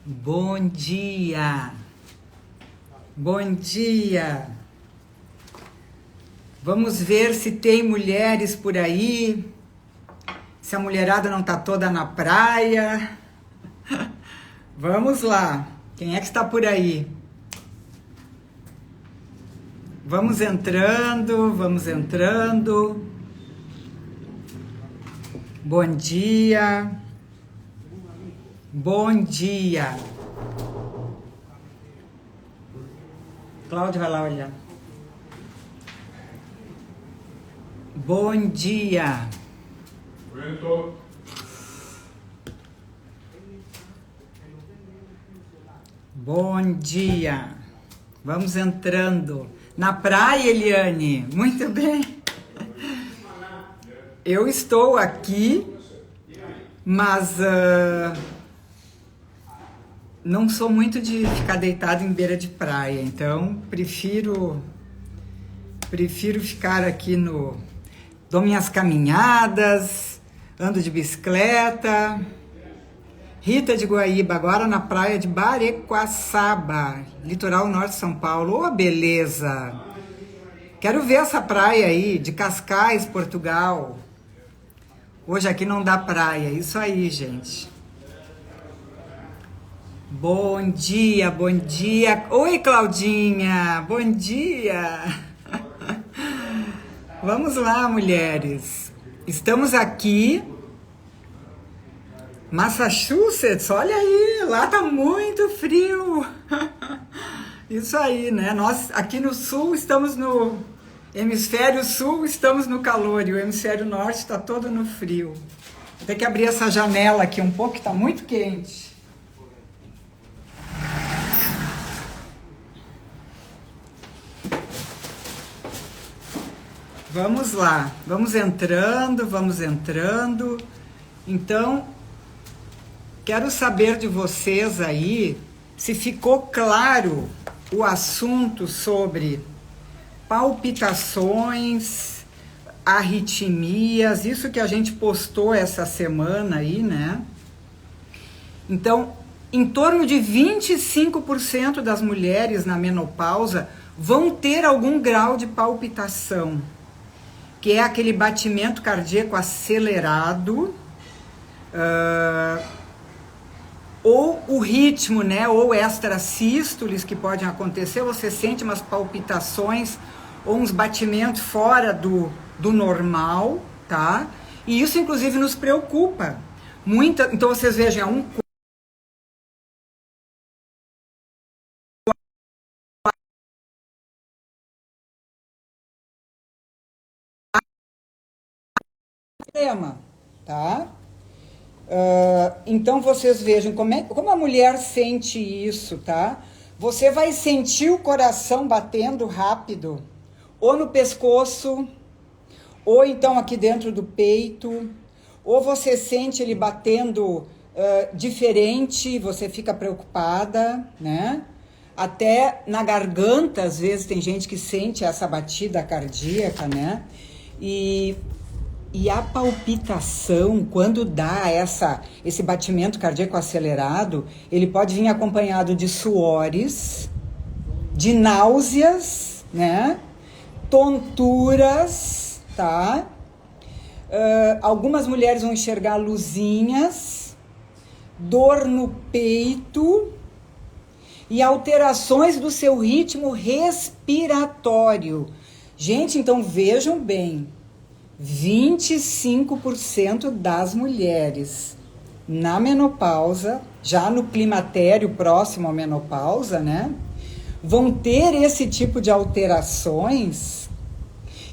Bom dia! Bom dia! Vamos ver se tem mulheres por aí, se a mulherada não tá toda na praia. Vamos lá! Quem é que está por aí? Vamos entrando, vamos entrando. Bom dia! Bom dia! Cláudia vai lá olhar. Bom dia! Bom dia! Vamos entrando. Na praia, Eliane? Muito bem. Eu estou aqui, mas não sou muito de ficar deitado em beira de praia, então prefiro ficar aqui dou minhas caminhadas, ando de bicicleta. Rita de Guaíba, agora na praia de Barequaçaba, litoral norte de São Paulo. Ô, beleza! Quero ver essa praia aí, de Cascais, Portugal. Hoje aqui não dá praia, isso aí, gente. Bom dia, bom dia. Oi, Claudinha, bom dia. Vamos lá, mulheres. Estamos aqui, Massachusetts, olha aí, lá tá muito frio. Isso aí, né? Nós aqui no sul estamos no hemisfério sul, estamos no calor, e o hemisfério norte está todo no frio. Vou ter que abrir essa janela aqui um pouco, que tá muito quente. Vamos lá, vamos entrando. Então, quero saber de vocês aí se ficou claro o assunto sobre palpitações, arritmias, isso que a gente postou essa semana aí, né? Então, em torno de 25% das mulheres na menopausa vão ter algum grau de palpitação, que é aquele batimento cardíaco acelerado, ou o ritmo, né, ou extrasístoles que podem acontecer, você sente umas palpitações ou uns batimentos fora do normal, tá? E isso, inclusive, nos preocupa. Então, vocês vejam, é um problema, tá? Então vocês vejam como a mulher sente isso, tá? Você vai sentir o coração batendo rápido, ou no pescoço, ou então aqui dentro do peito, ou você sente ele batendo diferente, você fica preocupada, né? Até na garganta, às vezes tem gente que sente essa batida cardíaca, né? E a palpitação, quando dá esse batimento cardíaco acelerado, ele pode vir acompanhado de suores, de náuseas, né? Tonturas, tá? Algumas mulheres vão enxergar luzinhas, dor no peito e alterações do seu ritmo respiratório. Gente, então vejam bem, 25% das mulheres na menopausa, já no climatério próximo à menopausa, né, vão ter esse tipo de alterações,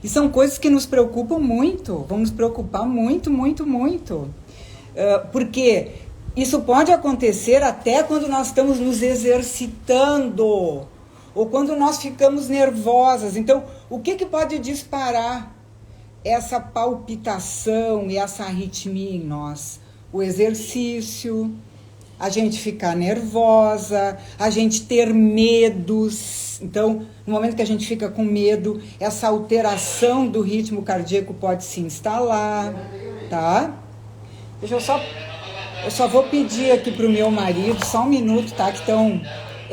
e são coisas que nos preocupam muito, vão nos preocupar muito, muito, muito, porque isso pode acontecer até quando nós estamos nos exercitando, ou quando nós ficamos nervosas. Então, o que pode disparar essa palpitação e essa arritmia em nós? O exercício, a gente ficar nervosa, a gente ter medos. Então, no momento que a gente fica com medo, essa alteração do ritmo cardíaco pode se instalar, tá? Deixa eu só Eu só vou pedir aqui pro meu marido, só um minuto, tá? Que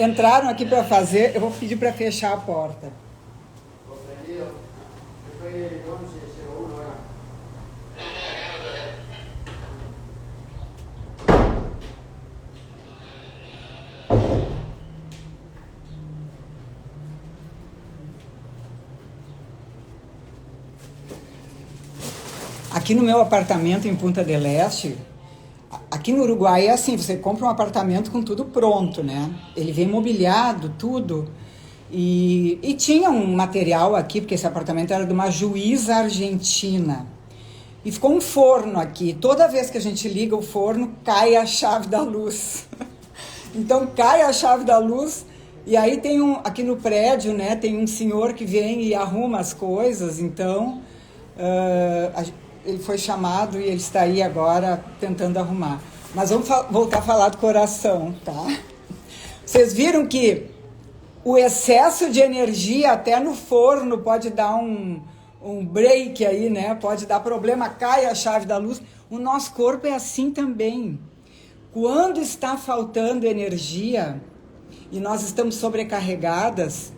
entraram aqui para fazer, eu vou pedir para fechar a porta. Aqui no meu apartamento em Punta del Este, aqui no Uruguai é assim, você compra um apartamento com tudo pronto, né? Ele vem mobiliado, tudo. E tinha um material aqui, porque esse apartamento era de uma juíza argentina. E ficou um forno aqui. Toda vez que a gente liga o forno, cai a chave da luz. Então cai a chave da luz e aí tem aqui no prédio, né, tem um senhor que vem e arruma as coisas. Então ele foi chamado e ele está aí agora tentando arrumar. Mas vamos voltar a falar do coração, tá? Vocês viram que o excesso de energia até no forno pode dar um break aí, né? Pode dar problema, cai a chave da luz. O nosso corpo é assim também. Quando está faltando energia e nós estamos sobrecarregadas,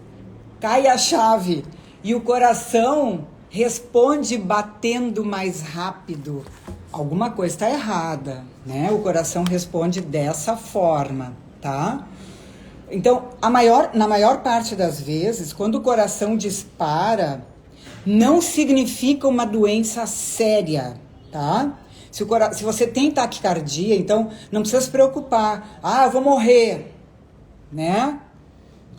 cai a chave e o coração responde batendo mais rápido. Alguma coisa está errada, né? O coração responde dessa forma, tá? Então, na maior parte das vezes, quando o coração dispara, não significa uma doença séria, tá? Se você tem taquicardia, então não precisa se preocupar. Ah, eu vou morrer, né?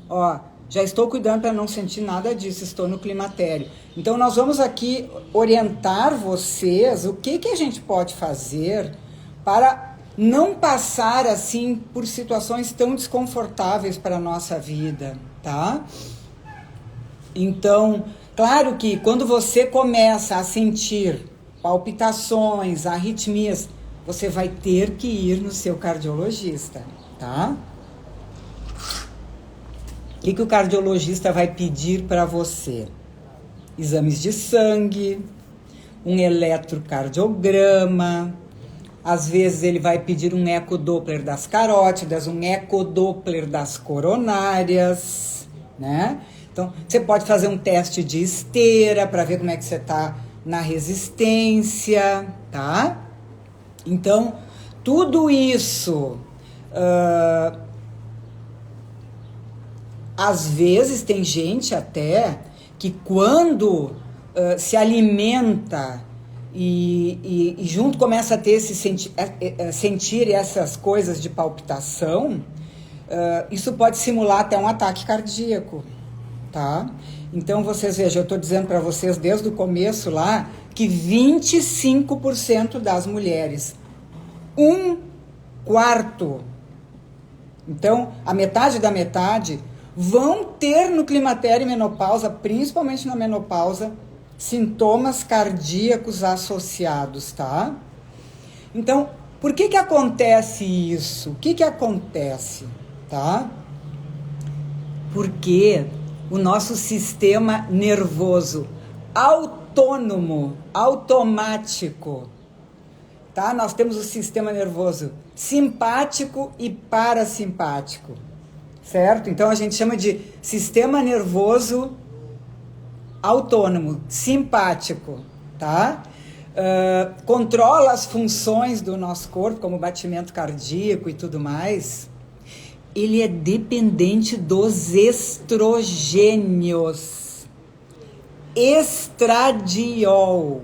Ó, já estou cuidando para não sentir nada disso, estou no climatério. Então nós vamos aqui orientar vocês o que a gente pode fazer para não passar assim por situações tão desconfortáveis para a nossa vida, tá? Então, claro que quando você começa a sentir palpitações, arritmias, você vai ter que ir no seu cardiologista, tá? O que o cardiologista vai pedir para você? Exames de sangue, um eletrocardiograma, às vezes ele vai pedir um ecodoppler das carótidas, um ecodoppler das coronárias, né? Então, você pode fazer um teste de esteira para ver como é que você está na resistência, tá? Então, tudo isso, às vezes tem gente até que quando se alimenta e junto começa a ter sentir essas coisas de palpitação, isso pode simular até um ataque cardíaco, tá? Então, vocês vejam, eu estou dizendo para vocês desde o começo lá que 25% das mulheres, 1/4, então, a metade da metade, vão ter no climatério e menopausa, principalmente na menopausa, sintomas cardíacos associados, tá? Então, por que acontece isso? O que acontece, tá? Porque o nosso sistema nervoso autônomo, automático, tá? Nós temos o sistema nervoso simpático e parasimpático, certo? Então a gente chama de sistema nervoso autônomo, simpático, tá? Controla as funções do nosso corpo, como batimento cardíaco e tudo mais. Ele é dependente dos estrogênios. Estradiol,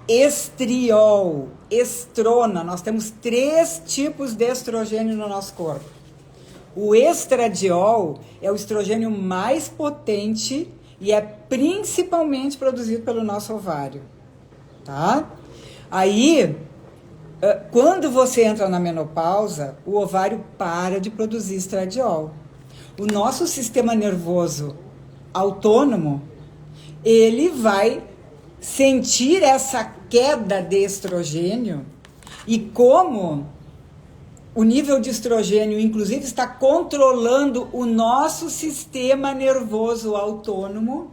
estriol, estrona. Nós temos 3 tipos de estrogênio no nosso corpo. O estradiol é o estrogênio mais potente e é principalmente produzido pelo nosso ovário, tá? Aí, quando você entra na menopausa, o ovário para de produzir estradiol. O nosso sistema nervoso autônomo, ele vai sentir essa queda de estrogênio e como o nível de estrogênio, inclusive, está controlando o nosso sistema nervoso autônomo.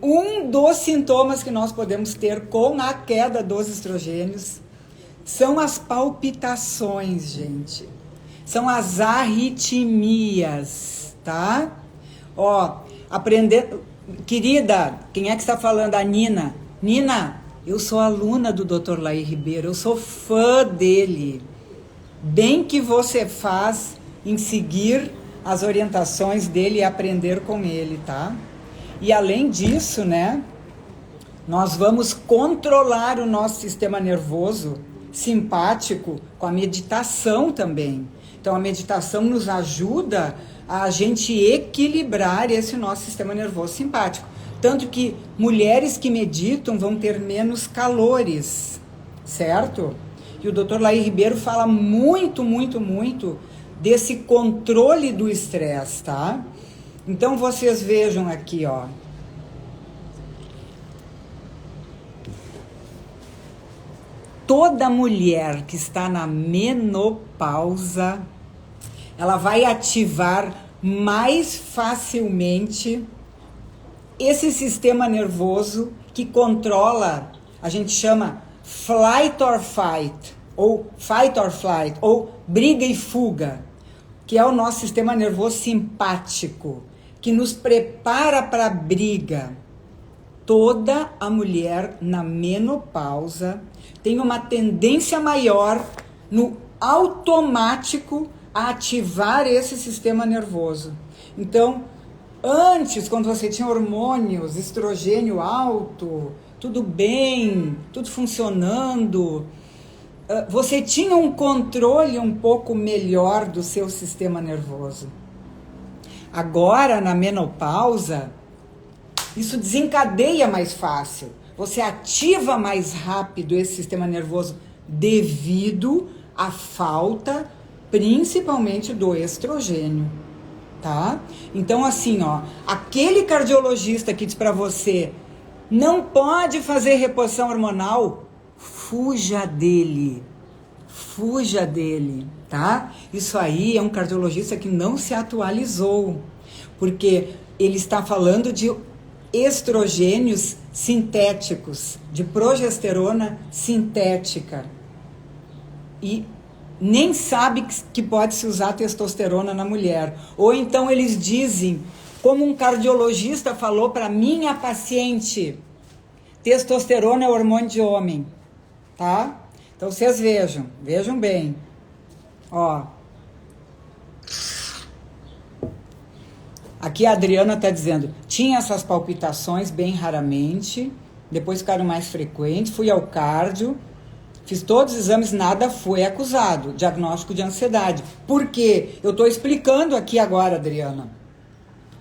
Um dos sintomas que nós podemos ter com a queda dos estrogênios são as palpitações, gente. São as arritmias, tá? Ó, aprender... Querida, quem é que está falando? A Nina. Nina, eu sou aluna do Dr. Laí Ribeiro, eu sou fã dele. Bem que você faz em seguir as orientações dele e aprender com ele, tá? E além disso, né, nós vamos controlar o nosso sistema nervoso simpático com a meditação também. Então, a meditação nos ajuda a gente equilibrar esse nosso sistema nervoso simpático. Tanto que mulheres que meditam vão ter menos calores, certo? E o Dr. Laí Ribeiro fala muito, muito, muito desse controle do estresse, tá? Então, vocês vejam aqui, ó. Toda mulher que está na menopausa, ela vai ativar mais facilmente esse sistema nervoso que controla, a gente chama flight or fight, ou fight or flight, ou briga e fuga, que é o nosso sistema nervoso simpático, que nos prepara para a briga. Toda a mulher na menopausa tem uma tendência maior no automático a ativar esse sistema nervoso. Então, antes, quando você tinha hormônios, estrogênio alto, tudo bem, tudo funcionando, você tinha um controle um pouco melhor do seu sistema nervoso. Agora, na menopausa, isso desencadeia mais fácil. Você ativa mais rápido esse sistema nervoso devido à falta, principalmente do estrogênio, tá? Então, assim, ó, aquele cardiologista que diz para você não pode fazer reposição hormonal, fuja dele, tá? Isso aí é um cardiologista que não se atualizou, porque ele está falando de estrogênios sintéticos, de progesterona sintética. E nem sabe que pode se usar testosterona na mulher. Ou então eles dizem, como um cardiologista falou para minha paciente, testosterona é hormônio de homem, tá? Então vocês vejam bem. Ó. Aqui a Adriana está dizendo, tinha essas palpitações bem raramente, depois ficaram mais frequentes, fui ao cardio, fiz todos os exames, nada foi acusado, diagnóstico de ansiedade. Por quê? Eu estou explicando aqui agora, Adriana,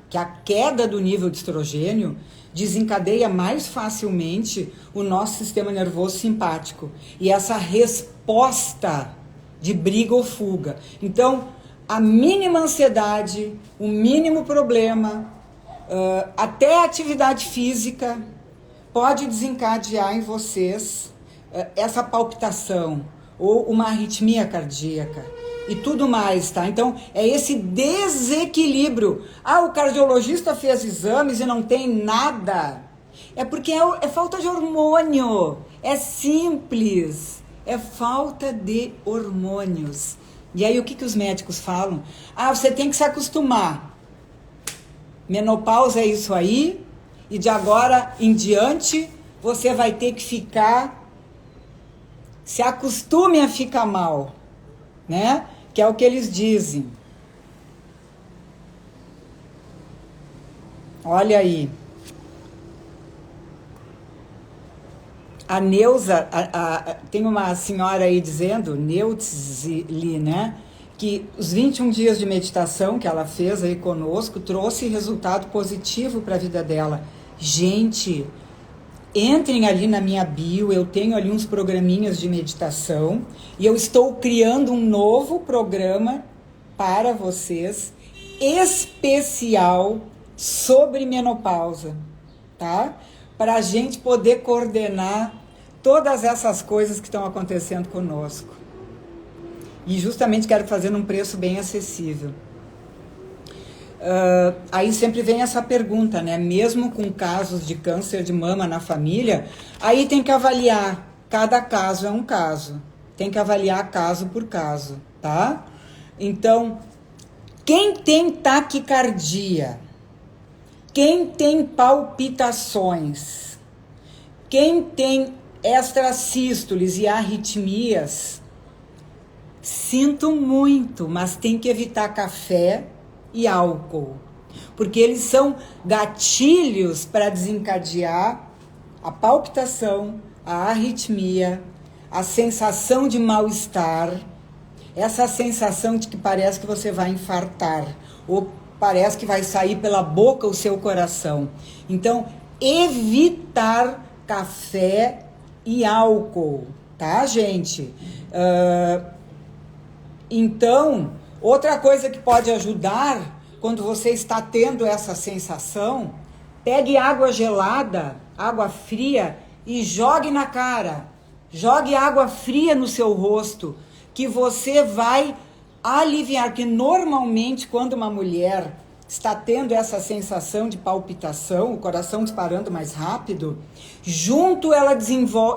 que a queda do nível de estrogênio desencadeia mais facilmente o nosso sistema nervoso simpático. E essa resposta de briga ou fuga. Então, a mínima ansiedade, o mínimo problema, até a atividade física, pode desencadear em vocês essa palpitação ou uma arritmia cardíaca e tudo mais, tá? Então, é esse desequilíbrio. Ah, o cardiologista fez exames e não tem nada. É porque é falta de hormônio. É simples. É falta de hormônios. E aí, o que os médicos falam? Ah, você tem que se acostumar. Menopausa é isso aí, e de agora em diante, você vai ter que ficar... Se acostume a ficar mal, né? Que é o que eles dizem. Olha aí. A Neuza, tem uma senhora aí dizendo, Neutzli, né? Que os 21 dias de meditação que ela fez aí conosco trouxe resultado positivo para a vida dela. Gente, entrem ali na minha bio, eu tenho ali uns programinhas de meditação e eu estou criando um novo programa para vocês, especial sobre menopausa, tá? Para a gente poder coordenar todas essas coisas que estão acontecendo conosco. E justamente quero fazer num preço bem acessível. Aí sempre vem essa pergunta, né? Mesmo com casos de câncer de mama na família, aí tem que avaliar. Cada caso é um caso, Tem que avaliar caso por caso, tá? Então, quem tem taquicardia, quem tem palpitações, quem tem extrasístoles e arritmias, sinto muito, mas tem que evitar café e álcool, porque eles são gatilhos para desencadear a palpitação, a arritmia, a sensação de mal-estar, essa sensação de que parece que você vai infartar, ou parece que vai sair pela boca o seu coração. Então, evitar café e álcool, tá, gente? Então, outra coisa que pode ajudar quando você está tendo essa sensação, pegue água gelada, água fria e jogue na cara. Jogue água fria no seu rosto, que você vai aliviar, que normalmente quando uma mulher está tendo essa sensação de palpitação, o coração disparando mais rápido, junto ela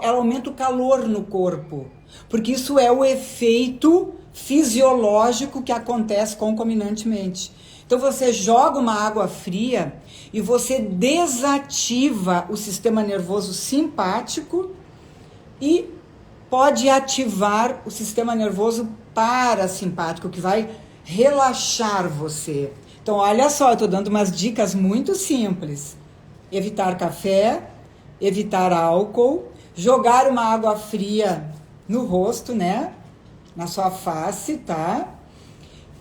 aumenta o calor no corpo, porque isso é o efeito fisiológico que acontece concomitantemente. Então você joga uma água fria e você desativa o sistema nervoso simpático e pode ativar o sistema nervoso parasimpático, que vai relaxar você. Então, olha só, eu estou dando umas dicas muito simples. Evitar café, evitar álcool, jogar uma água fria no rosto, né? Na sua face, tá?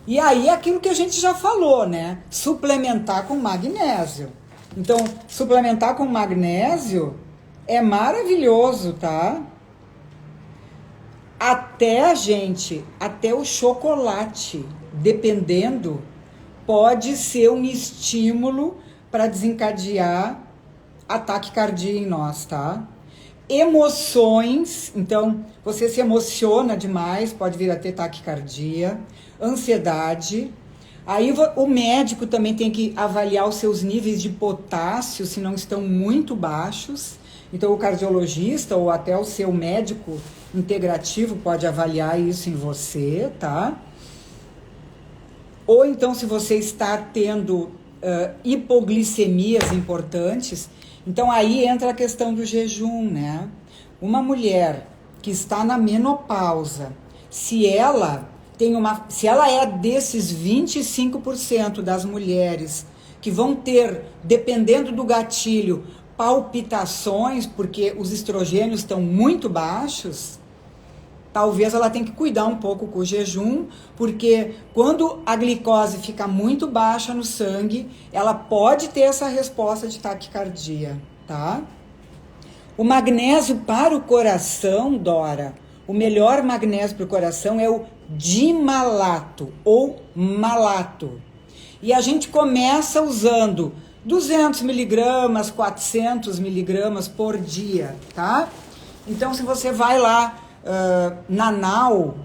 E aí, aquilo que a gente já falou, né? Suplementar com magnésio. Então, suplementar com magnésio é maravilhoso, tá? Até o chocolate, dependendo, pode ser um estímulo para desencadear ataque cardíaco em nós, tá? Emoções, então, você se emociona demais, pode vir a ter taquicardia, ansiedade. Aí o médico também tem que avaliar os seus níveis de potássio, se não estão muito baixos. Então, o cardiologista ou até o seu médico integrativo pode avaliar isso em você, tá? Ou então, se você está tendo hipoglicemias importantes, então aí entra a questão do jejum, né? Uma mulher que está na menopausa, se ela é desses 25% das mulheres que vão ter, dependendo do gatilho, palpitações, porque os estrogênios estão muito baixos, talvez ela tenha que cuidar um pouco com o jejum, porque quando a glicose fica muito baixa no sangue, ela pode ter essa resposta de taquicardia, tá? O magnésio para o coração, Dora, o melhor magnésio para o coração é o dimalato ou malato. E a gente começa usando 200 miligramas, 400 miligramas por dia, tá? Então, se você vai lá na Now,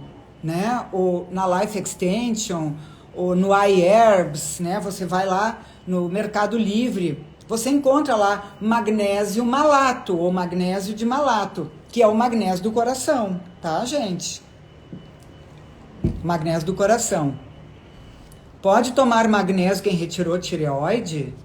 né, ou na Life Extension, ou no iHerbs, né, você vai lá no Mercado Livre, você encontra lá magnésio malato, ou magnésio de malato, que é o magnésio do coração, tá, gente? Magnésio do coração. Pode tomar magnésio quem retirou tireoide?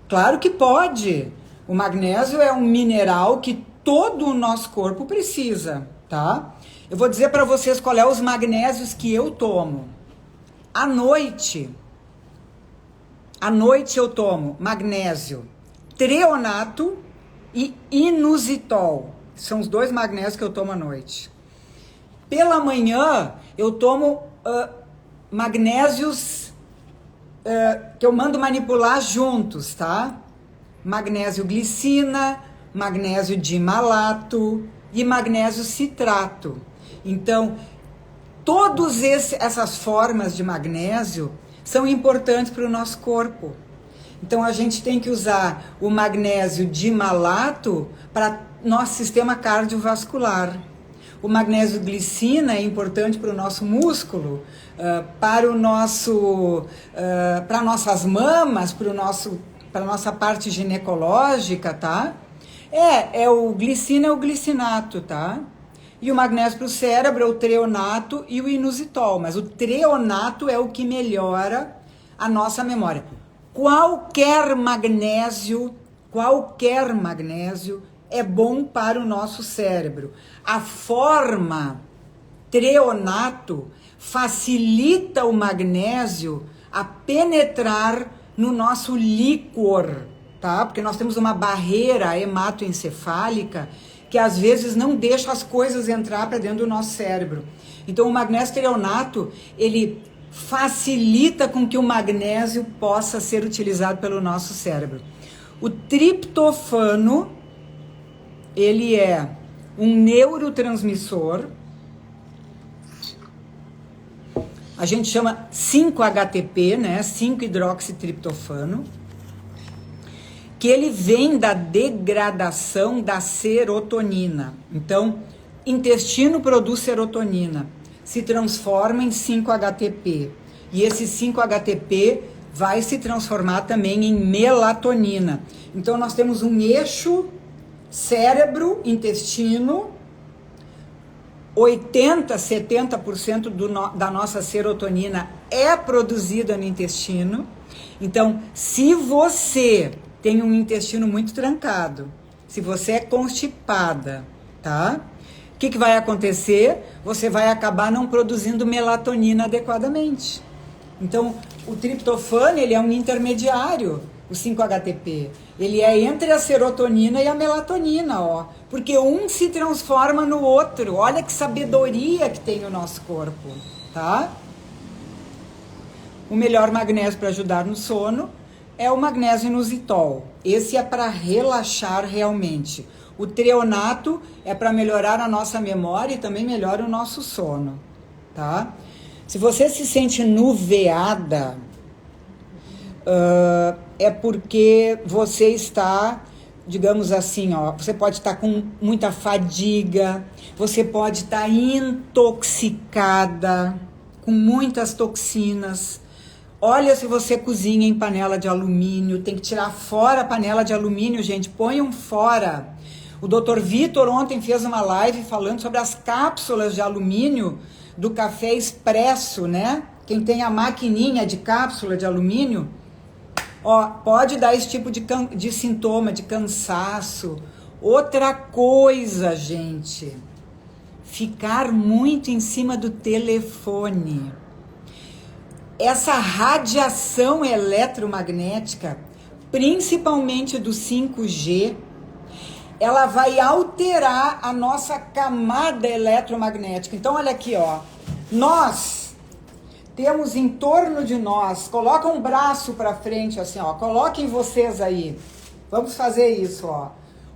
Claro que pode. O magnésio é um mineral que todo o nosso corpo precisa, tá? Eu vou dizer para vocês qual é os magnésios que eu tomo. À noite eu tomo magnésio treonato e inositol. São os 2 magnésios que eu tomo à noite. Pela manhã eu tomo magnésios que eu mando manipular juntos, tá? Magnésio glicina, magnésio dimalato e magnésio citrato. Então, todas essas formas de magnésio são importantes para o nosso corpo. Então, a gente tem que usar o magnésio dimalato para nosso sistema cardiovascular. O magnésio glicina é importante para o nosso músculo, para nossas mamas, para a nossa parte ginecológica, tá? O glicina é o glicinato, tá? E o magnésio para o cérebro é o treonato e o inositol. Mas o treonato é o que melhora a nossa memória. Qualquer magnésio é bom para o nosso cérebro. A forma treonato facilita o magnésio a penetrar no nosso líquor, tá? Porque nós temos uma barreira hematoencefálica que às vezes não deixa as coisas entrar para dentro do nosso cérebro. Então o magnésio treonato, ele facilita com que o magnésio possa ser utilizado pelo nosso cérebro. O triptofano, ele é um neurotransmissor. A gente chama 5-HTP, né? 5-hidroxitriptofano, que ele vem da degradação da serotonina. Então, intestino produz serotonina, se transforma em 5-HTP. E esse 5-HTP vai se transformar também em melatonina. Então, nós temos um eixo cérebro-intestino. 80-70% da nossa serotonina é produzida no intestino. Então, se você tem um intestino muito trancado, se você é constipada, tá? O que vai acontecer? Você vai acabar não produzindo melatonina adequadamente. Então, o triptofano, ele é um intermediário, o 5-HTP. Ele é entre a serotonina e a melatonina, ó. Porque um se transforma no outro. Olha que sabedoria que tem o nosso corpo, tá? O melhor magnésio para ajudar no sono é o magnésio inositol. Esse é para relaxar realmente. O treonato é para melhorar a nossa memória e também melhora o nosso sono, tá? Se você se sente nuveada, é porque você está, digamos assim, ó, você pode estar com muita fadiga, você pode estar intoxicada, com muitas toxinas. Olha, se você cozinha em panela de alumínio, tem que tirar fora a panela de alumínio, gente, ponham fora. O Dr. Vitor ontem fez uma live falando sobre as cápsulas de alumínio do café expresso, né? Quem tem a maquininha de cápsula de alumínio, ó, pode dar esse tipo de sintoma, de cansaço. Outra coisa, gente, ficar muito em cima do telefone. Essa radiação eletromagnética, principalmente do 5G, ela vai alterar a nossa camada eletromagnética. Então, olha aqui, ó. Nós temos em torno de nós, coloca um braço para frente assim, ó. Coloquem vocês aí. Vamos fazer isso, ó.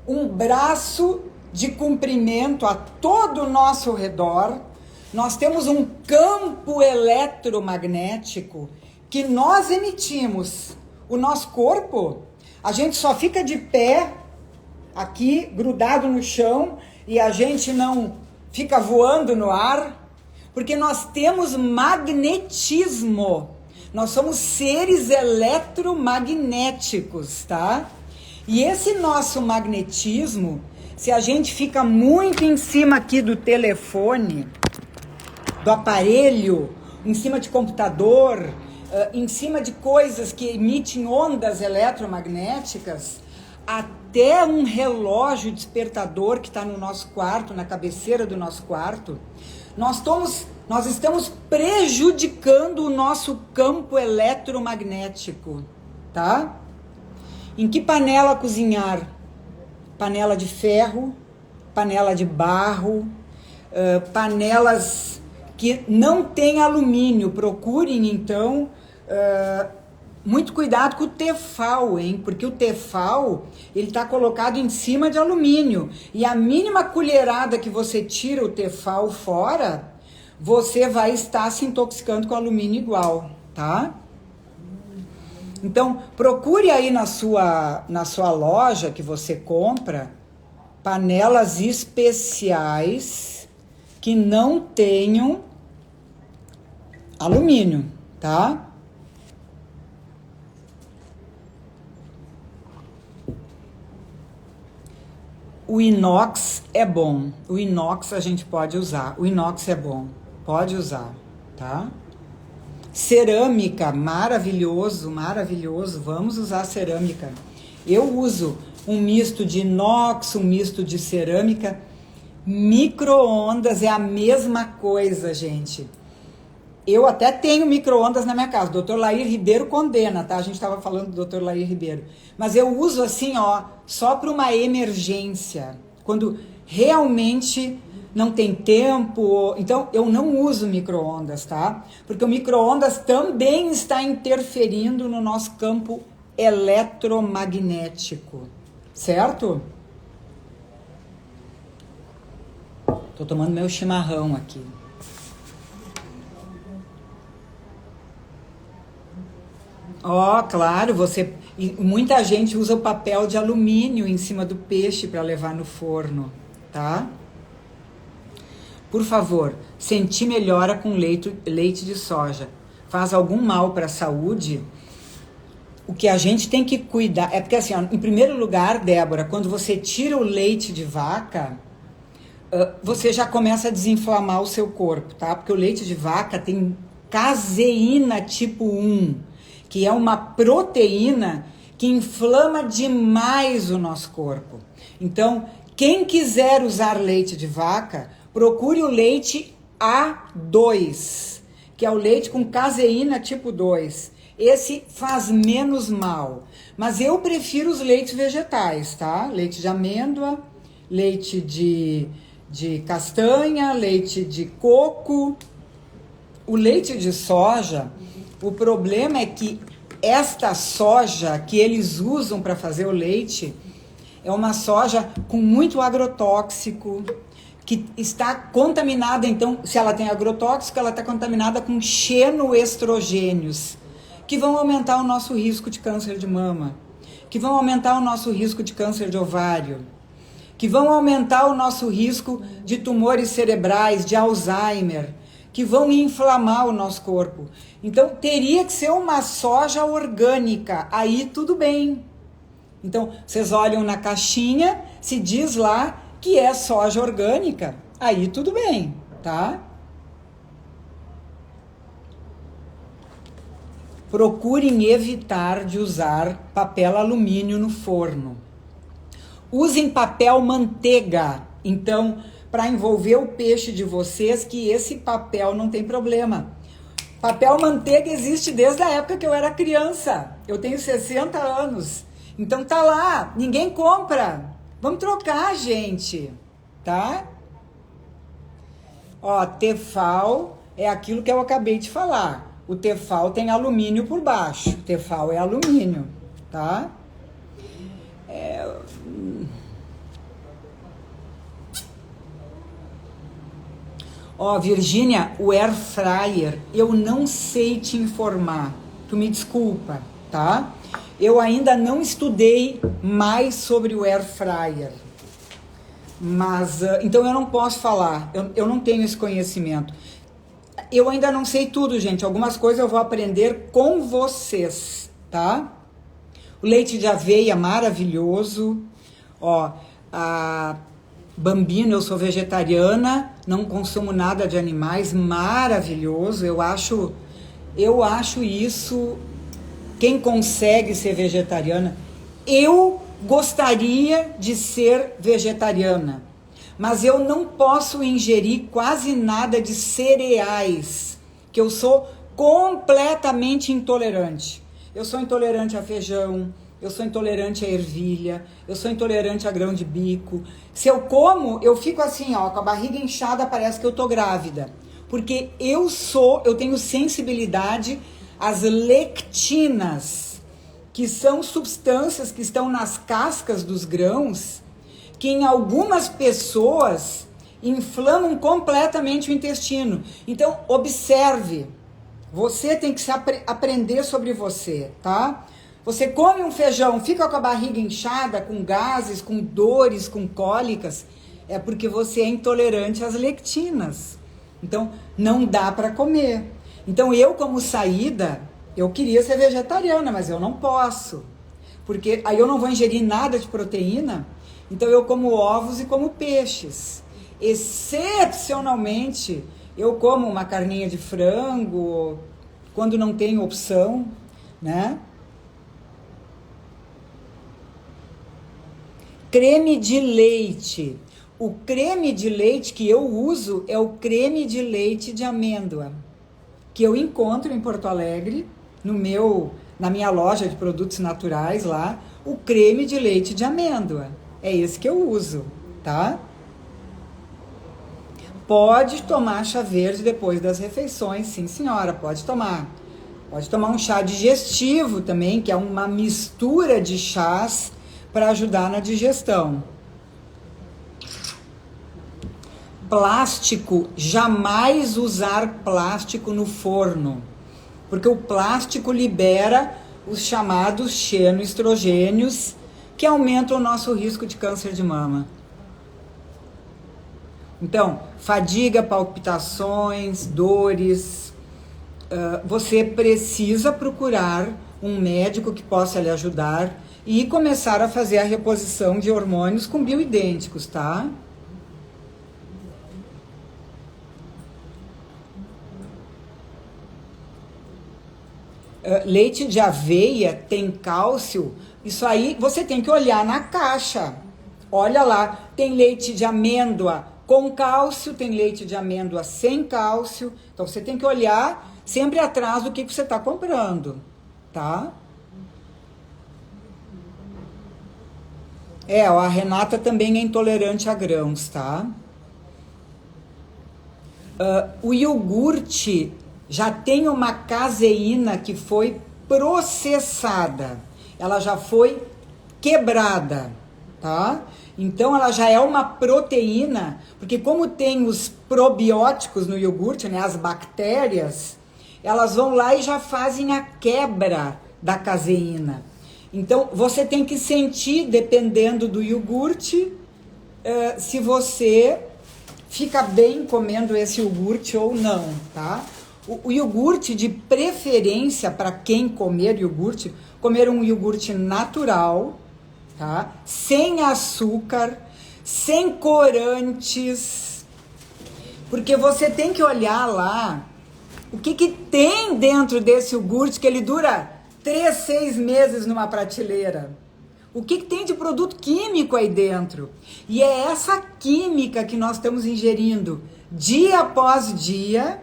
Um braço de comprimento a todo o nosso redor. Nós temos um campo eletromagnético que nós emitimos. O nosso corpo, a gente só fica de pé aqui, grudado no chão, e a gente não fica voando no ar, porque nós temos magnetismo. Nós somos seres eletromagnéticos, tá? E esse nosso magnetismo, se a gente fica muito em cima aqui do telefone, do aparelho, em cima de computador, em cima de coisas que emitem ondas eletromagnéticas, até um relógio despertador que está no nosso quarto, na cabeceira do nosso quarto, nós estamos prejudicando o nosso campo eletromagnético, tá? Em que panela cozinhar? Panela de ferro, panela de barro, panelas que não tem alumínio. Procurem, então, muito cuidado com o Tefal, hein? Porque o Tefal, ele está colocado em cima de alumínio. E a mínima colherada que você tira o Tefal fora, você vai estar se intoxicando com alumínio igual, tá? Então, procure aí na sua loja que você compra panelas especiais que não tenham alumínio, tá? O inox é bom. O inox a gente pode usar. O inox é bom. Pode usar, tá? Cerâmica, maravilhoso, maravilhoso. Vamos usar cerâmica. Eu uso um misto de inox, um misto de cerâmica. Micro-ondas é a mesma coisa, gente. Eu até tenho micro-ondas na minha casa. O Dr. Lair Ribeiro condena, tá? A gente estava falando do Dr. Lair Ribeiro. Mas eu uso assim, ó, só para uma emergência. Quando realmente não tem tempo. Então, eu não uso micro-ondas, tá? Porque o micro-ondas também está interferindo no nosso campo eletromagnético. Certo? Tô tomando meu chimarrão aqui. Ó, claro, muita gente usa o papel de alumínio em cima do peixe para levar no forno, tá? Por favor, sentir melhora com leite de soja. Faz algum mal para a saúde? O que a gente tem que cuidar é porque assim, ó, em primeiro lugar, Débora, quando você tira o leite de vaca, você já começa a desinflamar o seu corpo, tá? Porque o leite de vaca tem caseína tipo 1, que é uma proteína que inflama demais o nosso corpo. Então, quem quiser usar leite de vaca, procure o leite A2, que é o leite com caseína tipo 2. Esse faz menos mal. Mas eu prefiro os leites vegetais, tá? Leite de amêndoa, leite de castanha, leite de coco. O leite de soja, o problema é que esta soja que eles usam para fazer o leite é uma soja com muito agrotóxico, que está contaminada, então, se ela tem agrotóxico, ela está contaminada com xenoestrogênios, que vão aumentar o nosso risco de câncer de mama, que vão aumentar o nosso risco de câncer de ovário, que vão aumentar o nosso risco de tumores cerebrais, de Alzheimer, que vão inflamar o nosso corpo. Então, teria que ser uma soja orgânica, aí tudo bem. Então, vocês olham na caixinha, se diz lá que é soja orgânica, aí tudo bem, tá? Procurem evitar de usar papel alumínio no forno. Usem papel manteiga, então, para envolver o peixe de vocês, que esse papel não tem problema. Papel manteiga existe desde a época que eu era criança. Eu tenho 60 anos. Então tá lá, ninguém compra. Vamos trocar, gente, tá? Ó, Tefal é aquilo que eu acabei de falar. O Tefal tem alumínio por baixo. Tefal é alumínio, tá? Ó, Virgínia, o air fryer, eu não sei te informar. Tu me desculpa, tá? Eu ainda não estudei mais sobre o air fryer. Mas, então eu não posso falar. Eu não tenho esse conhecimento. Eu ainda não sei tudo, gente. Algumas coisas eu vou aprender com vocês, tá? O leite de aveia, maravilhoso. Ó, a Bambino, eu sou vegetariana, não consumo nada de animais, maravilhoso. Eu acho isso. Quem consegue ser vegetariana, eu gostaria de ser vegetariana, mas eu não posso ingerir quase nada de cereais, que eu sou completamente intolerante. Eu sou intolerante a feijão, eu sou intolerante a ervilha, eu sou intolerante a grão de bico. Se eu como, eu fico assim, ó, com a barriga inchada, parece que eu tô grávida. Porque eu tenho sensibilidade às lectinas, que são substâncias que estão nas cascas dos grãos, que em algumas pessoas inflamam completamente o intestino. Então, observe, você tem que aprender sobre você, tá? Você come um feijão, fica com a barriga inchada, com gases, com dores, com cólicas, é porque você é intolerante às lectinas. Então, não dá para comer. Então, eu como saída, eu queria ser vegetariana, mas eu não posso. Porque aí eu não vou ingerir nada de proteína Então eu como ovos e como peixes. Excepcionalmente, eu como uma carninha de frango, quando não tem opção, né? Creme de leite. O creme de leite que eu uso é o creme de leite de amêndoa, que eu encontro em Porto Alegre, na minha loja de produtos naturais lá, o creme de leite de amêndoa. É esse que eu uso, tá? Pode tomar chá verde depois das refeições, sim senhora, pode tomar. Pode tomar um chá digestivo também, que é uma mistura de chás para ajudar na digestão. Plástico, jamais usar plástico no forno, porque o plástico libera os chamados xenoestrogênios, que aumentam o nosso risco de câncer de mama. Então, fadiga, palpitações, dores, você precisa procurar um médico que possa lhe ajudar e começar a fazer a reposição de hormônios com bioidênticos, tá? Leite de aveia tem cálcio, isso aí você tem que olhar na caixa. Olha lá, tem leite de amêndoa com cálcio, tem leite de amêndoa sem cálcio. Então você tem que olhar sempre atrás do que você está comprando, tá? A Renata também é intolerante a grãos, tá? O iogurte já tem uma caseína que foi processada, ela já foi quebrada, tá? Então ela já é uma proteína, porque como tem os probióticos no iogurte, né, as bactérias, elas vão lá e já fazem a quebra da caseína. Então você tem que sentir, dependendo do iogurte, se você fica bem comendo esse iogurte ou não, tá? O iogurte, de preferência, para quem comer iogurte, comer um iogurte natural, tá? Sem açúcar, sem corantes, porque você tem que olhar lá o que tem dentro desse iogurte, que ele dura 3, 6 meses numa prateleira. O que tem de produto químico aí dentro? E é essa química que nós estamos ingerindo dia após dia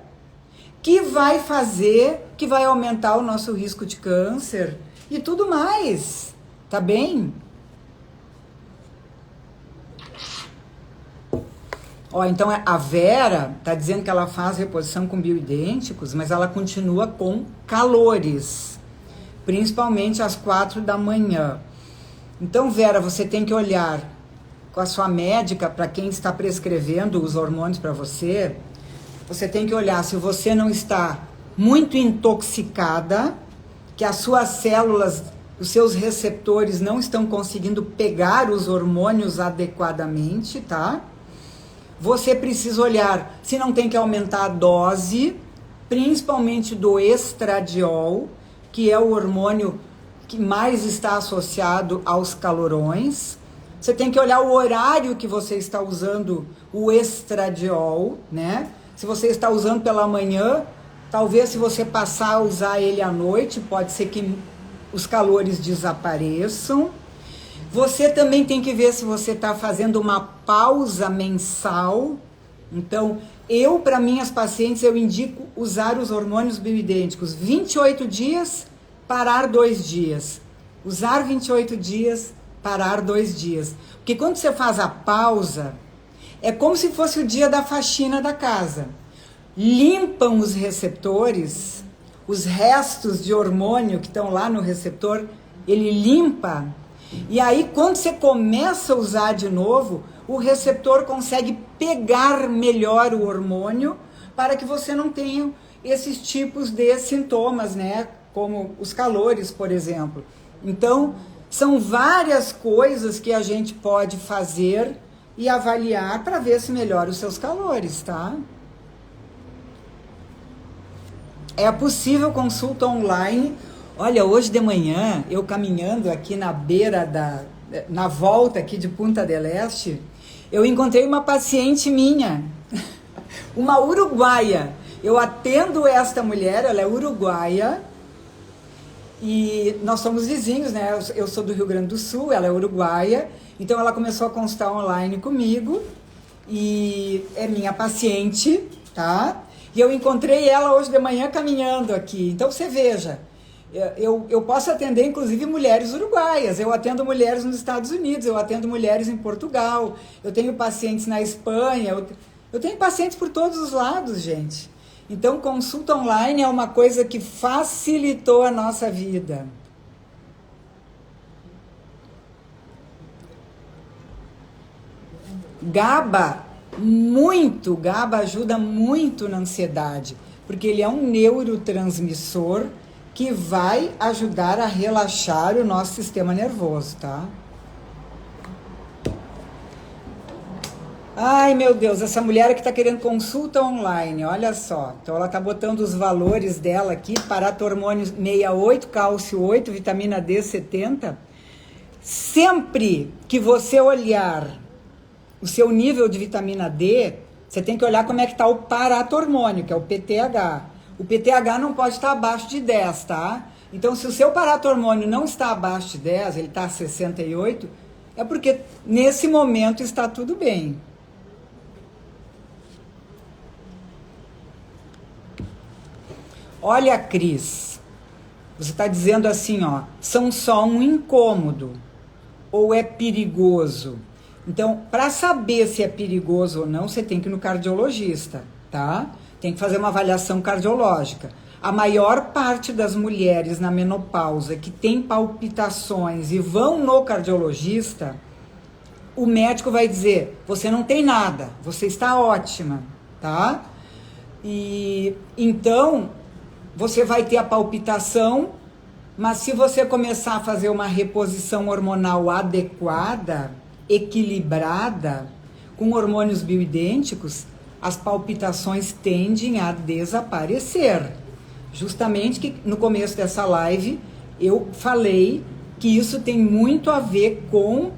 que vai aumentar o nosso risco de câncer e tudo mais, tá bem? Então a Vera tá dizendo que ela faz reposição com bioidênticos, mas ela continua com calores, principalmente às 4 da manhã. Então, Vera, você tem que olhar com a sua médica, para quem está prescrevendo os hormônios para você, você tem que olhar se você não está muito intoxicada, que as suas células, os seus receptores não estão conseguindo pegar os hormônios adequadamente, tá? Você precisa olhar se não tem que aumentar a dose, principalmente do estradiol, que é o hormônio que mais está associado aos calorões. Você tem que olhar o horário que você está usando o estradiol, né? Se você está usando pela manhã, talvez se você passar a usar ele à noite, pode ser que os calores desapareçam. Você também tem que ver se você está fazendo uma pausa mensal. Então, para minhas pacientes, eu indico usar os hormônios bioidênticos 28 dias, parar 2 dias. Usar 28 dias, parar 2 dias. Porque quando você faz a pausa, é como se fosse o dia da faxina da casa. Limpam os receptores, os restos de hormônio que estão lá no receptor, ele limpa. E aí, quando você começa a usar de novo, o receptor consegue pegar melhor o hormônio para que você não tenha esses tipos de sintomas, né? Como os calores, por exemplo. Então, são várias coisas que a gente pode fazer e avaliar para ver se melhora os seus calores, tá? É possível consulta online. Olha, hoje de manhã, eu caminhando aqui na beira na volta aqui de Punta del Este, eu encontrei uma paciente minha, uma uruguaia. Eu atendo esta mulher, ela é uruguaia, e nós somos vizinhos, né? Eu sou do Rio Grande do Sul, ela é uruguaia, então ela começou a consultar online comigo, e é minha paciente, tá? E eu encontrei ela hoje de manhã caminhando aqui. Então você veja, eu posso atender inclusive mulheres uruguaias, eu atendo mulheres nos Estados Unidos, eu atendo mulheres em Portugal, eu tenho pacientes na Espanha, eu tenho pacientes por todos os lados, gente. Então consulta online é uma coisa que facilitou a nossa vida. GABA ajuda muito na ansiedade, porque ele é um neurotransmissor que vai ajudar a relaxar o nosso sistema nervoso, tá? Ai, meu Deus, essa mulher que tá querendo consulta online, olha só. Então ela tá botando os valores dela aqui, paratormônio 68, cálcio 8, vitamina D 70. Sempre que você olhar o seu nível de vitamina D, você tem que olhar como é que está o paratormônio, que é o PTH. O PTH não pode estar abaixo de 10, tá? Então, se o seu paratormônio não está abaixo de 10, ele está a 68, é porque nesse momento está tudo bem. Olha, Cris, você está dizendo assim, ó, são só um incômodo ou é perigoso? Então, para saber se é perigoso ou não, você tem que ir no cardiologista, tá? Tem que fazer uma avaliação cardiológica. A maior parte das mulheres na menopausa que tem palpitações e vão no cardiologista, o médico vai dizer, você não tem nada, você está ótima, tá? E então, você vai ter a palpitação, mas se você começar a fazer uma reposição hormonal adequada, equilibrada, com hormônios bioidênticos, as palpitações tendem a desaparecer. Justamente que no começo dessa live eu falei que isso tem muito a ver com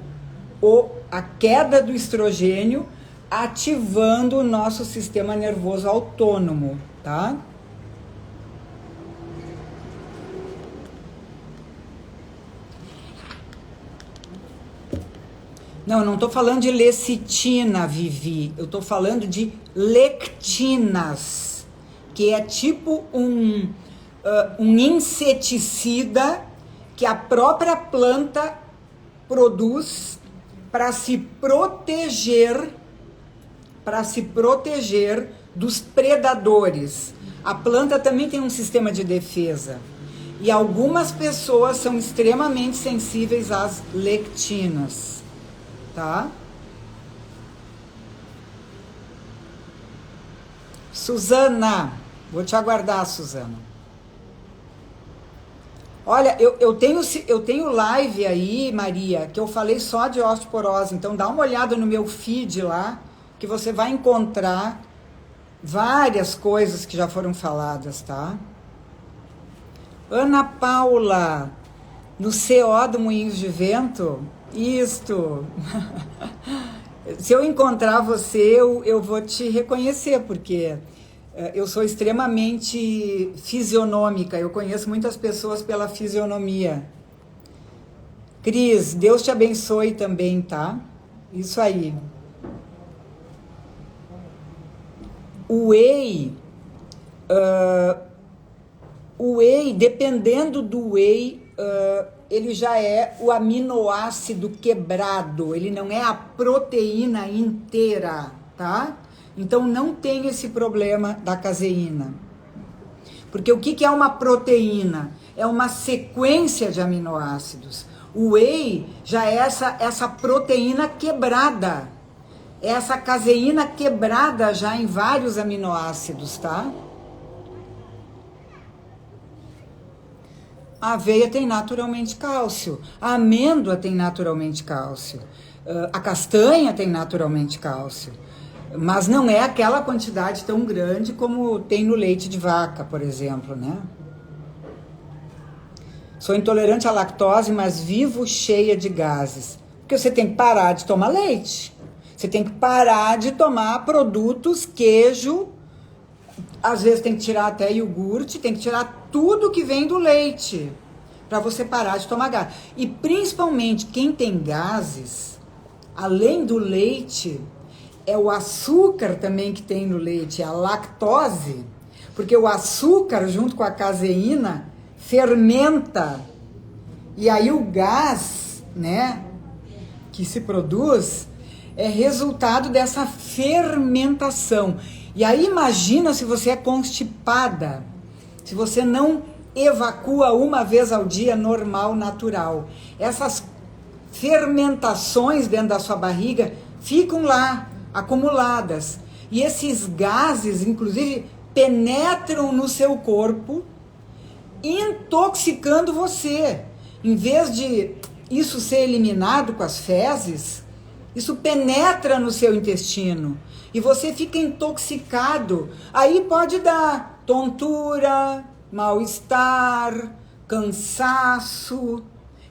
a queda do estrogênio ativando o nosso sistema nervoso autônomo, tá? Não, eu não estou falando de lecitina, Vivi. Eu estou falando de lectinas, que é tipo um inseticida que a própria planta produz para se proteger dos predadores. A planta também tem um sistema de defesa. E algumas pessoas são extremamente sensíveis às lectinas. Tá? Suzana, vou te aguardar, Suzana. Olha, eu tenho live aí, Maria, que eu falei só de osteoporose, então dá uma olhada no meu feed lá, que você vai encontrar várias coisas que já foram faladas, tá? Ana Paula, no CO do Moinhos de Vento, isto. Se eu encontrar você, eu vou te reconhecer, porque eu sou extremamente fisionômica, eu conheço muitas pessoas pela fisionomia. Cris, Deus te abençoe também, tá? Isso aí. O whey, dependendo do whey, ele já é o aminoácido quebrado, ele não é a proteína inteira, tá? Então não tem esse problema da caseína. Porque o que é uma proteína? É uma sequência de aminoácidos. O whey já é essa proteína quebrada, essa caseína quebrada já em vários aminoácidos, tá? A aveia tem naturalmente cálcio, a amêndoa tem naturalmente cálcio, a castanha tem naturalmente cálcio, mas não é aquela quantidade tão grande como tem no leite de vaca, por exemplo, né? Sou intolerante à lactose, mas vivo cheia de gases. Porque você tem que parar de tomar leite. Você tem que parar de tomar produtos, queijo. Às vezes tem que tirar até iogurte, tem que tirar tudo que vem do leite. Para você parar de tomar gás. E principalmente quem tem gases, além do leite, é o açúcar também que tem no leite, é a lactose. Porque o açúcar, junto com a caseína, fermenta. E aí o gás, né, que se produz, é resultado dessa fermentação. E aí imagina se você é constipada, se você não evacua uma vez ao dia normal, natural. Essas fermentações dentro da sua barriga ficam lá, acumuladas. E esses gases, inclusive, penetram no seu corpo, intoxicando você. Em vez de isso ser eliminado com as fezes, isso penetra no seu intestino e você fica intoxicado. Aí pode dar tontura, mal-estar, cansaço.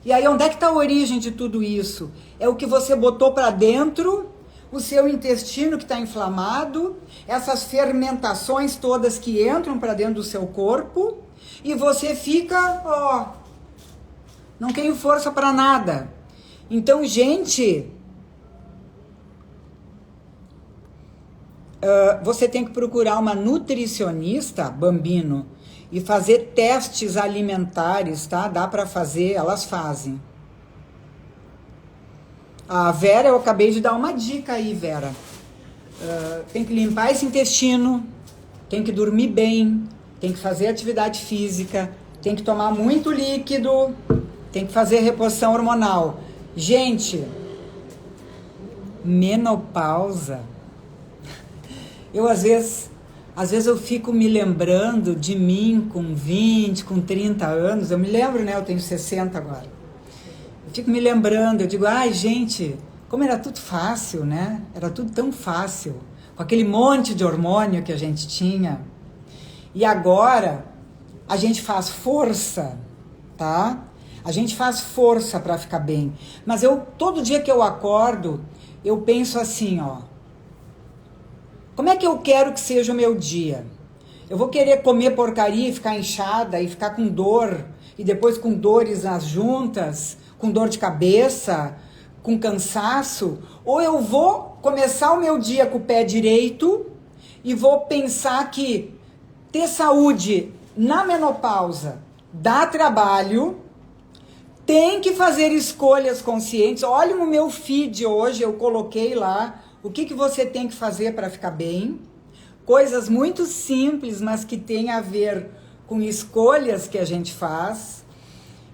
E aí onde é que está a origem de tudo isso? É o que você botou para dentro, o seu intestino que está inflamado, essas fermentações todas que entram para dentro do seu corpo, e você fica, ó, não tenho força para nada. Então, gente, você tem que procurar uma nutricionista, Bambino, e fazer testes alimentares, tá? Dá para fazer, elas fazem. A Vera, eu acabei de dar uma dica aí, Vera. Tem que limpar esse intestino, tem que dormir bem, tem que fazer atividade física, tem que tomar muito líquido, tem que fazer reposição hormonal. Gente, menopausa. Eu às vezes eu fico me lembrando de mim com 20, com 30 anos. Eu me lembro, né? Eu tenho 60 agora. Eu fico me lembrando, eu digo, ai, gente, como era tudo fácil, né? Era tudo tão fácil, com aquele monte de hormônio que a gente tinha. E agora, a gente faz força, tá? A gente faz força para ficar bem. Mas todo dia que eu acordo, eu penso assim, ó. Como é que eu quero que seja o meu dia? Eu vou querer comer porcaria e ficar inchada e ficar com dor, e depois com dores nas juntas, com dor de cabeça, com cansaço? Ou eu vou começar o meu dia com o pé direito e vou pensar que ter saúde na menopausa dá trabalho, tem que fazer escolhas conscientes. Olha no meu feed hoje, eu coloquei lá o que você tem que fazer para ficar bem. Coisas muito simples, mas que tem a ver com escolhas que a gente faz.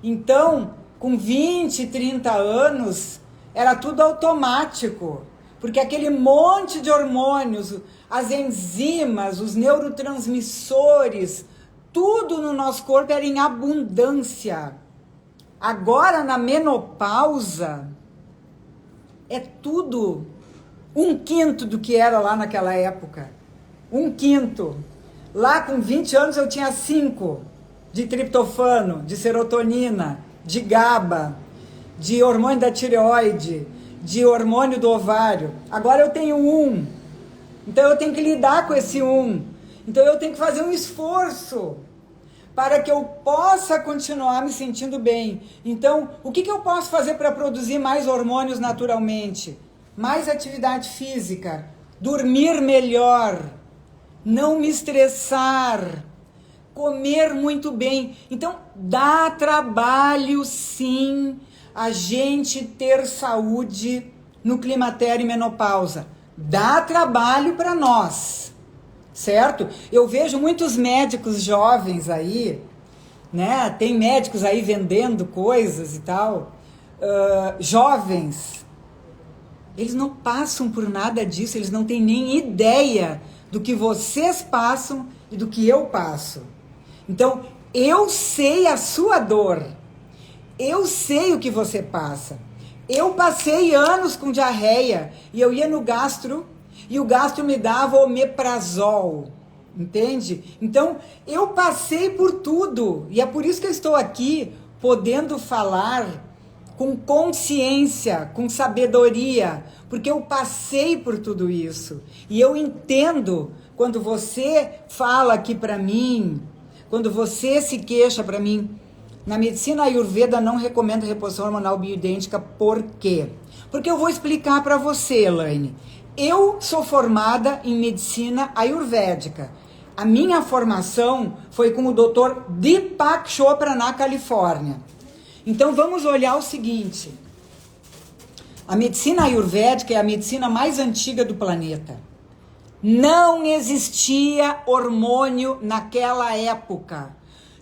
Então, com 20, 30 anos, era tudo automático. Porque aquele monte de hormônios, as enzimas, os neurotransmissores, tudo no nosso corpo era em abundância. Agora, na menopausa, é tudo 1/5 do que era lá naquela época. 1/5. Lá com 20 anos eu tinha 5 de triptofano, de serotonina, de GABA, de hormônio da tireoide, de hormônio do ovário. Agora eu tenho 1. Então eu tenho que lidar com esse 1. Então eu tenho que fazer um esforço para que eu possa continuar me sentindo bem. Então, o que eu posso fazer para produzir mais hormônios naturalmente? Mais atividade física, dormir melhor, não me estressar, comer muito bem. Então, dá trabalho sim a gente ter saúde no climatério e menopausa. Dá trabalho para nós, certo? Eu vejo muitos médicos jovens aí, né? Tem médicos aí vendendo coisas e tal, jovens. Eles não passam por nada disso, eles não têm nem ideia do que vocês passam e do que eu passo. Então, eu sei a sua dor, eu sei o que você passa. Eu passei anos com diarreia e eu ia no gastro e o gastro me dava omeprazol, entende? Então, eu passei por tudo e é por isso que eu estou aqui podendo falar com consciência, com sabedoria, porque eu passei por tudo isso. E eu entendo quando você fala aqui para mim, quando você se queixa para mim. Na medicina Ayurveda não recomenda reposição hormonal bioidêntica. Por quê? Porque eu vou explicar para você, Elaine. Eu sou formada em medicina ayurvédica. A minha formação foi com o Dr. Deepak Chopra na Califórnia. Então vamos olhar o seguinte. A medicina ayurvédica é a medicina mais antiga do planeta. Não existia hormônio naquela época.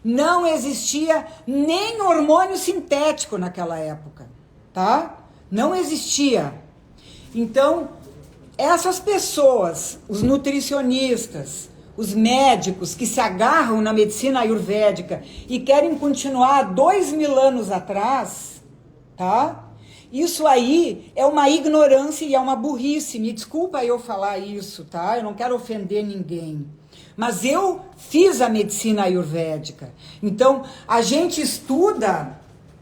Não existia nem hormônio sintético naquela época, tá? Não existia. Então, essas pessoas, os nutricionistas, os médicos que se agarram na medicina ayurvédica e querem continuar 2000 anos atrás, tá? Isso aí é uma ignorância e é uma burrice. Me desculpa eu falar isso, tá? Eu não quero ofender ninguém. Mas eu fiz a medicina ayurvédica. Então, a gente estuda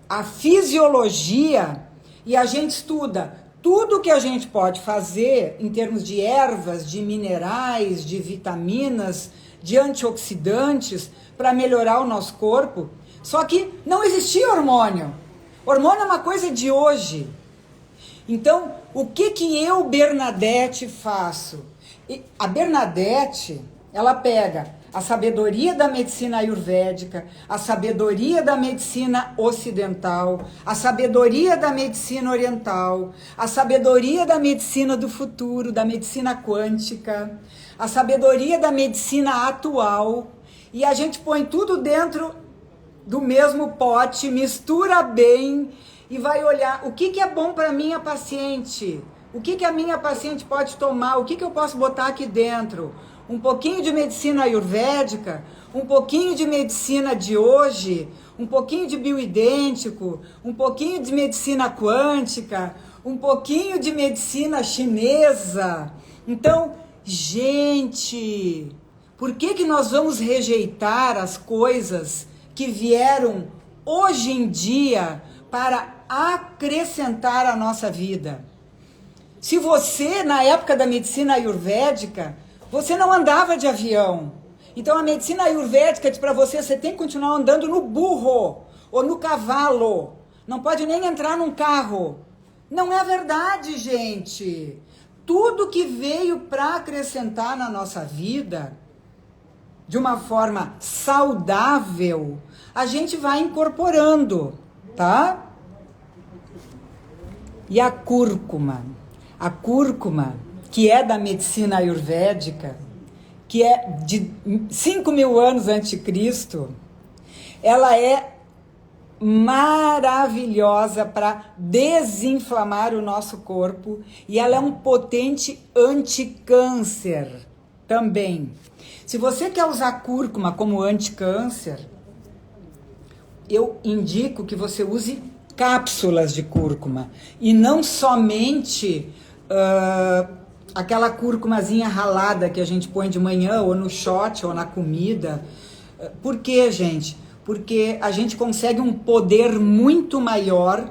a fisiologia e a gente estuda tudo que a gente pode fazer em termos de ervas, de minerais, de vitaminas, de antioxidantes para melhorar o nosso corpo. Só que não existia hormônio. Hormônio é uma coisa de hoje. Então, o que eu, Bernadette, faço? A Bernadette, ela pega a sabedoria da medicina ayurvédica, a sabedoria da medicina ocidental, a sabedoria da medicina oriental, a sabedoria da medicina do futuro, da medicina quântica, a sabedoria da medicina atual, e a gente põe tudo dentro do mesmo pote, mistura bem e vai olhar o que é bom para a minha paciente, o que a minha paciente pode tomar, o que eu posso botar aqui dentro. Um pouquinho de medicina ayurvédica, um pouquinho de medicina de hoje, um pouquinho de bioidêntico, um pouquinho de medicina quântica, um pouquinho de medicina chinesa. Então, gente, por que nós vamos rejeitar as coisas que vieram hoje em dia para acrescentar a nossa vida? Se você, na época da medicina ayurvédica, você não andava de avião. Então a medicina ayurvédica diz para você, você tem que continuar andando no burro ou no cavalo. Não pode nem entrar num carro. Não é verdade, gente. Tudo que veio para acrescentar na nossa vida, de uma forma saudável, a gente vai incorporando, tá? E a cúrcuma? A cúrcuma, que é da medicina ayurvédica, que é de 5.000 anos antes de Cristo, ela é maravilhosa para desinflamar o nosso corpo e ela é um potente anticâncer também. Se você quer usar cúrcuma como anticâncer, eu indico que você use cápsulas de cúrcuma e não somente aquela cúrcumazinha ralada que a gente põe de manhã ou no shot ou na comida. Por quê, gente? Porque a gente consegue um poder muito maior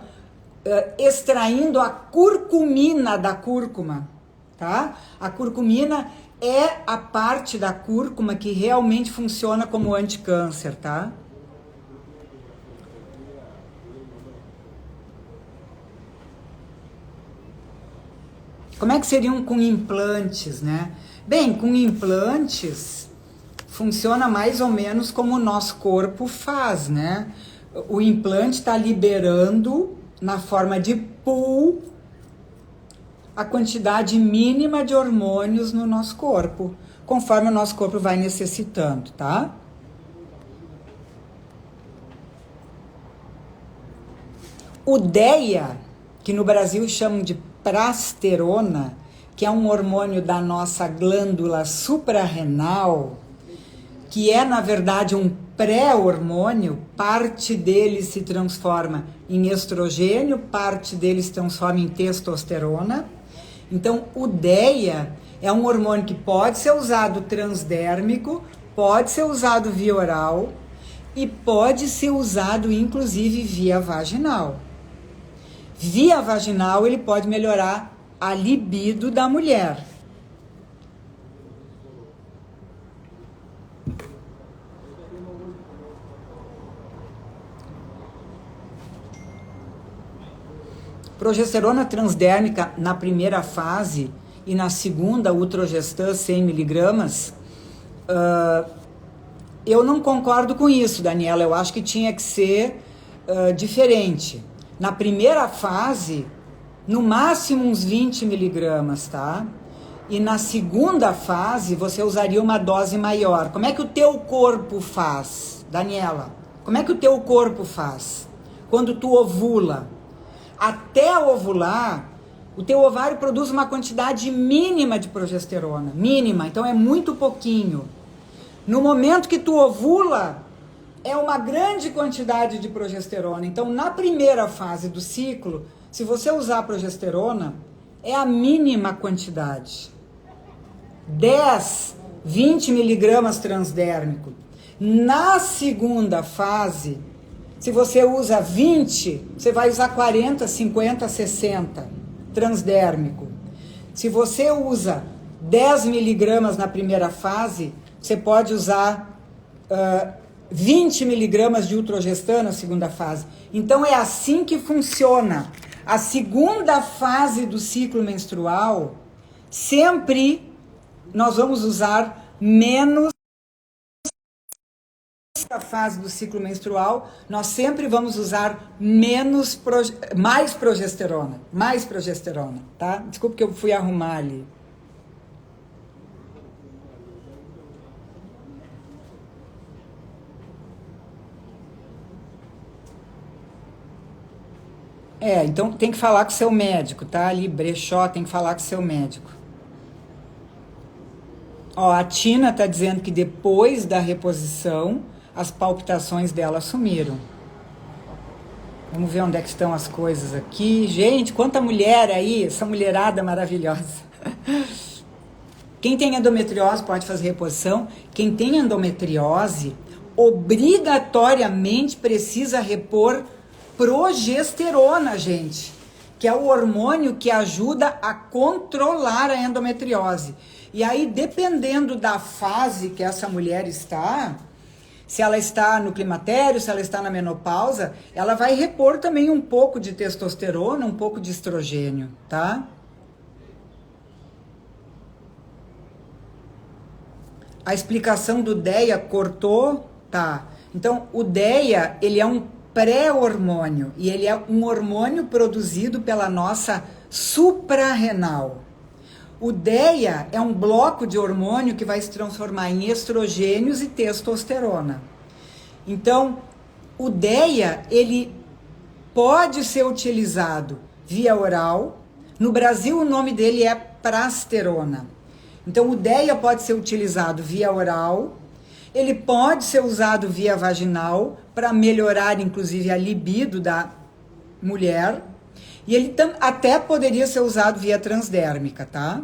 extraindo a curcumina da cúrcuma, tá? A curcumina é a parte da cúrcuma que realmente funciona como anticâncer, tá? Como é que seriam com implantes, né? Bem, com implantes funciona mais ou menos como o nosso corpo faz, né? O implante está liberando na forma de pool a quantidade mínima de hormônios no nosso corpo, conforme o nosso corpo vai necessitando, tá? O DEA, que no Brasil chamam de prasterona, que é um hormônio da nossa glândula suprarrenal, que é, na verdade, um pré-hormônio, parte dele se transforma em estrogênio, parte dele se transforma em testosterona. Então, o DEA é um hormônio que pode ser usado transdérmico, pode ser usado via oral, e pode ser usado inclusive via vaginal. Via vaginal ele pode melhorar a libido da mulher. Progesterona transdérmica na primeira fase e na segunda, Utrogestan 100 miligramas, eu não concordo com isso, Daniela. Eu acho que tinha que ser diferente. Na primeira fase, no máximo uns 20 miligramas, tá? E na segunda fase, você usaria uma dose maior. Como é que o teu corpo faz, Daniela? Como é que o teu corpo faz? Quando tu ovula, até ovular, o teu ovário produz uma quantidade mínima de progesterona, mínima, então é muito pouquinho. No momento que tu ovula, é uma grande quantidade de progesterona. Então, na primeira fase do ciclo, se você usar progesterona, é a mínima quantidade. 10, 20 miligramas transdérmico. Na segunda fase, se você usa 20, você vai usar 40, 50, 60 transdérmico. Se você usa 10 miligramas na primeira fase, você pode usar 20 miligramas de Utrogestan na segunda fase. Então é assim que funciona. A segunda fase do ciclo menstrual, sempre nós vamos usar menos. Na fase do ciclo menstrual, nós sempre vamos usar mais progesterona, tá? Desculpa que eu fui arrumar ali. Então tem que falar com o seu médico, tá? Ali, brechó, tem que falar com o seu médico. Ó, a Tina tá dizendo que depois da reposição, as palpitações dela sumiram. Vamos ver onde é que estão as coisas aqui. Gente, quanta mulher aí, essa mulherada maravilhosa. Quem tem endometriose pode fazer reposição. Quem tem endometriose, obrigatoriamente precisa repor progesterona, gente, que é o hormônio que ajuda a controlar a endometriose. E aí, dependendo da fase que essa mulher está, se ela está no climatério, se ela está na menopausa, ela vai repor também um pouco de testosterona, um pouco de estrogênio, tá? A explicação do DEA cortou, tá? Então, o DEA, ele é um pré-hormônio e ele é um hormônio produzido pela nossa suprarrenal. O DEA é um bloco de hormônio que vai se transformar em estrogênios e testosterona. Então, o DEA, ele pode ser utilizado via oral. No Brasil, o nome dele é prasterona. Então, o DEA pode ser utilizado via oral. Ele pode ser usado via vaginal para melhorar, inclusive, a libido da mulher. E ele até poderia ser usado via transdérmica, tá?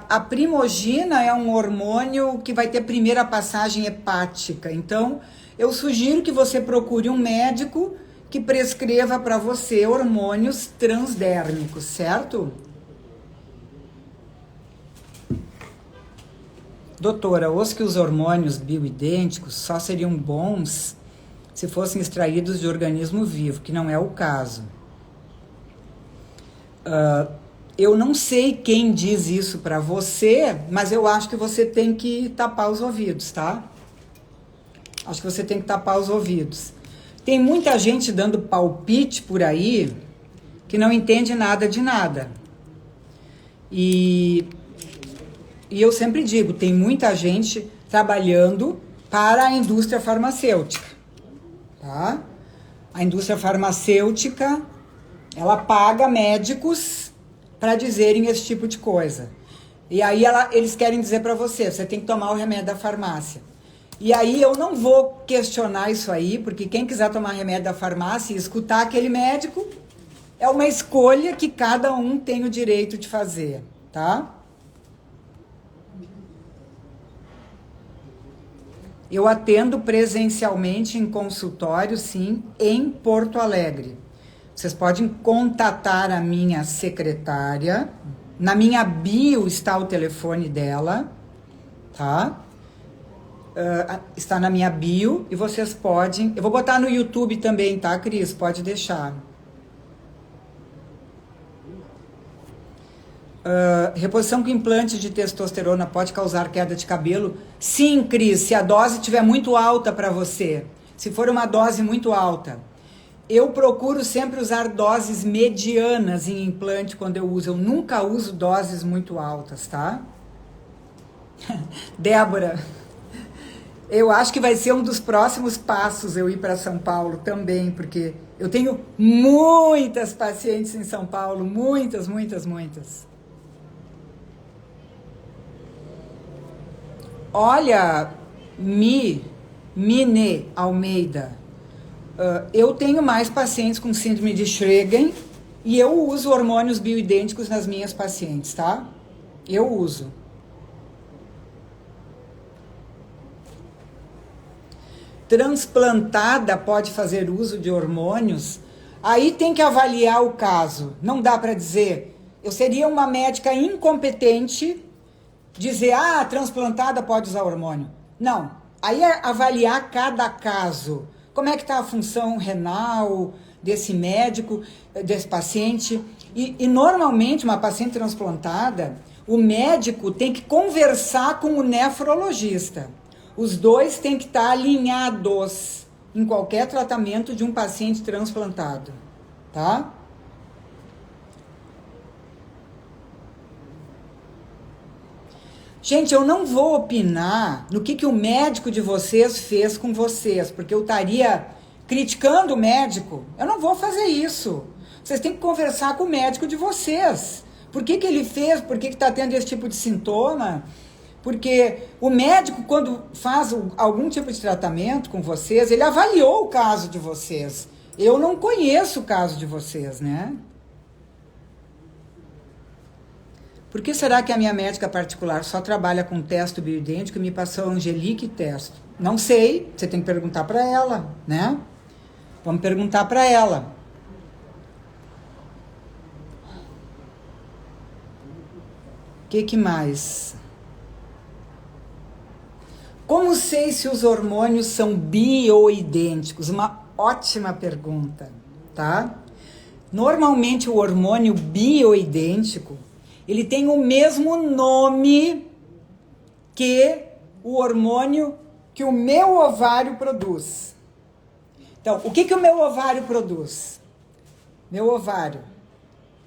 A primogina é um hormônio que vai ter primeira passagem hepática. Então, eu sugiro que você procure um médico que prescreva para você hormônios transdérmicos, certo? Doutora, os que os hormônios bioidênticos só seriam bons se fossem extraídos de organismo vivo, que não é o caso. Eu não sei quem diz isso para você, mas eu acho que você tem que tapar os ouvidos, tá? Acho que você tem que tapar os ouvidos. Tem muita gente dando palpite por aí que não entende nada de nada. E eu sempre digo, tem muita gente trabalhando para a indústria farmacêutica, tá? A indústria farmacêutica, ela paga médicos para dizerem esse tipo de coisa. E aí eles querem dizer para você, você tem que tomar o remédio da farmácia. E aí eu não vou questionar isso aí, porque quem quiser tomar remédio da farmácia e escutar aquele médico, É uma escolha que cada um tem o direito de fazer, tá? Eu atendo presencialmente em consultório, sim, em Porto Alegre. Vocês podem contatar a minha secretária. Na minha bio está o telefone dela, tá? Está na minha bio e vocês podem... Eu vou botar no YouTube também, tá, Cris? Pode deixar. Reposição com implante de testosterona pode causar queda de cabelo? Sim, Cris, se a dose estiver muito alta para você. Se for uma dose muito alta. Eu procuro sempre usar doses medianas em implante quando eu uso. Eu nunca uso doses muito altas, tá? Débora, eu acho que vai ser um dos próximos passos eu ir para São Paulo também, porque eu tenho muitas pacientes em São Paulo, muitas. Olha, Mine Almeida, eu tenho mais pacientes com síndrome de Sjögren e eu uso hormônios bioidênticos nas minhas pacientes, tá? Eu uso. Transplantada pode fazer uso de hormônios? Aí tem que avaliar o caso. Não dá para dizer. Eu seria uma médica incompetente dizer, transplantada pode usar hormônio. Não. Aí é avaliar cada caso. Como é que está a função renal desse médico, desse paciente. E normalmente, uma paciente transplantada, o médico tem que conversar com o nefrologista. Os dois têm que estar alinhados em qualquer tratamento de um paciente transplantado, tá? Gente, eu não vou opinar no que o médico de vocês fez com vocês, porque eu estaria criticando o médico. Eu não vou fazer isso. Vocês têm que conversar com o médico de vocês. Por que ele fez? Por que está tendo esse tipo de sintoma? Porque o médico, quando faz algum tipo de tratamento com vocês, ele avaliou o caso de vocês. Eu não conheço o caso de vocês, né? Por que será que a minha médica particular só trabalha com testo bioidêntico e me passou Angelique e testo? Não sei, você tem que perguntar para ela, né? Vamos perguntar para ela. O que mais? Como sei se os hormônios são bioidênticos? Uma ótima pergunta, tá? Normalmente o hormônio bioidêntico, ele tem o mesmo nome que o hormônio que o meu ovário produz. Então, o que o meu ovário produz? Meu ovário,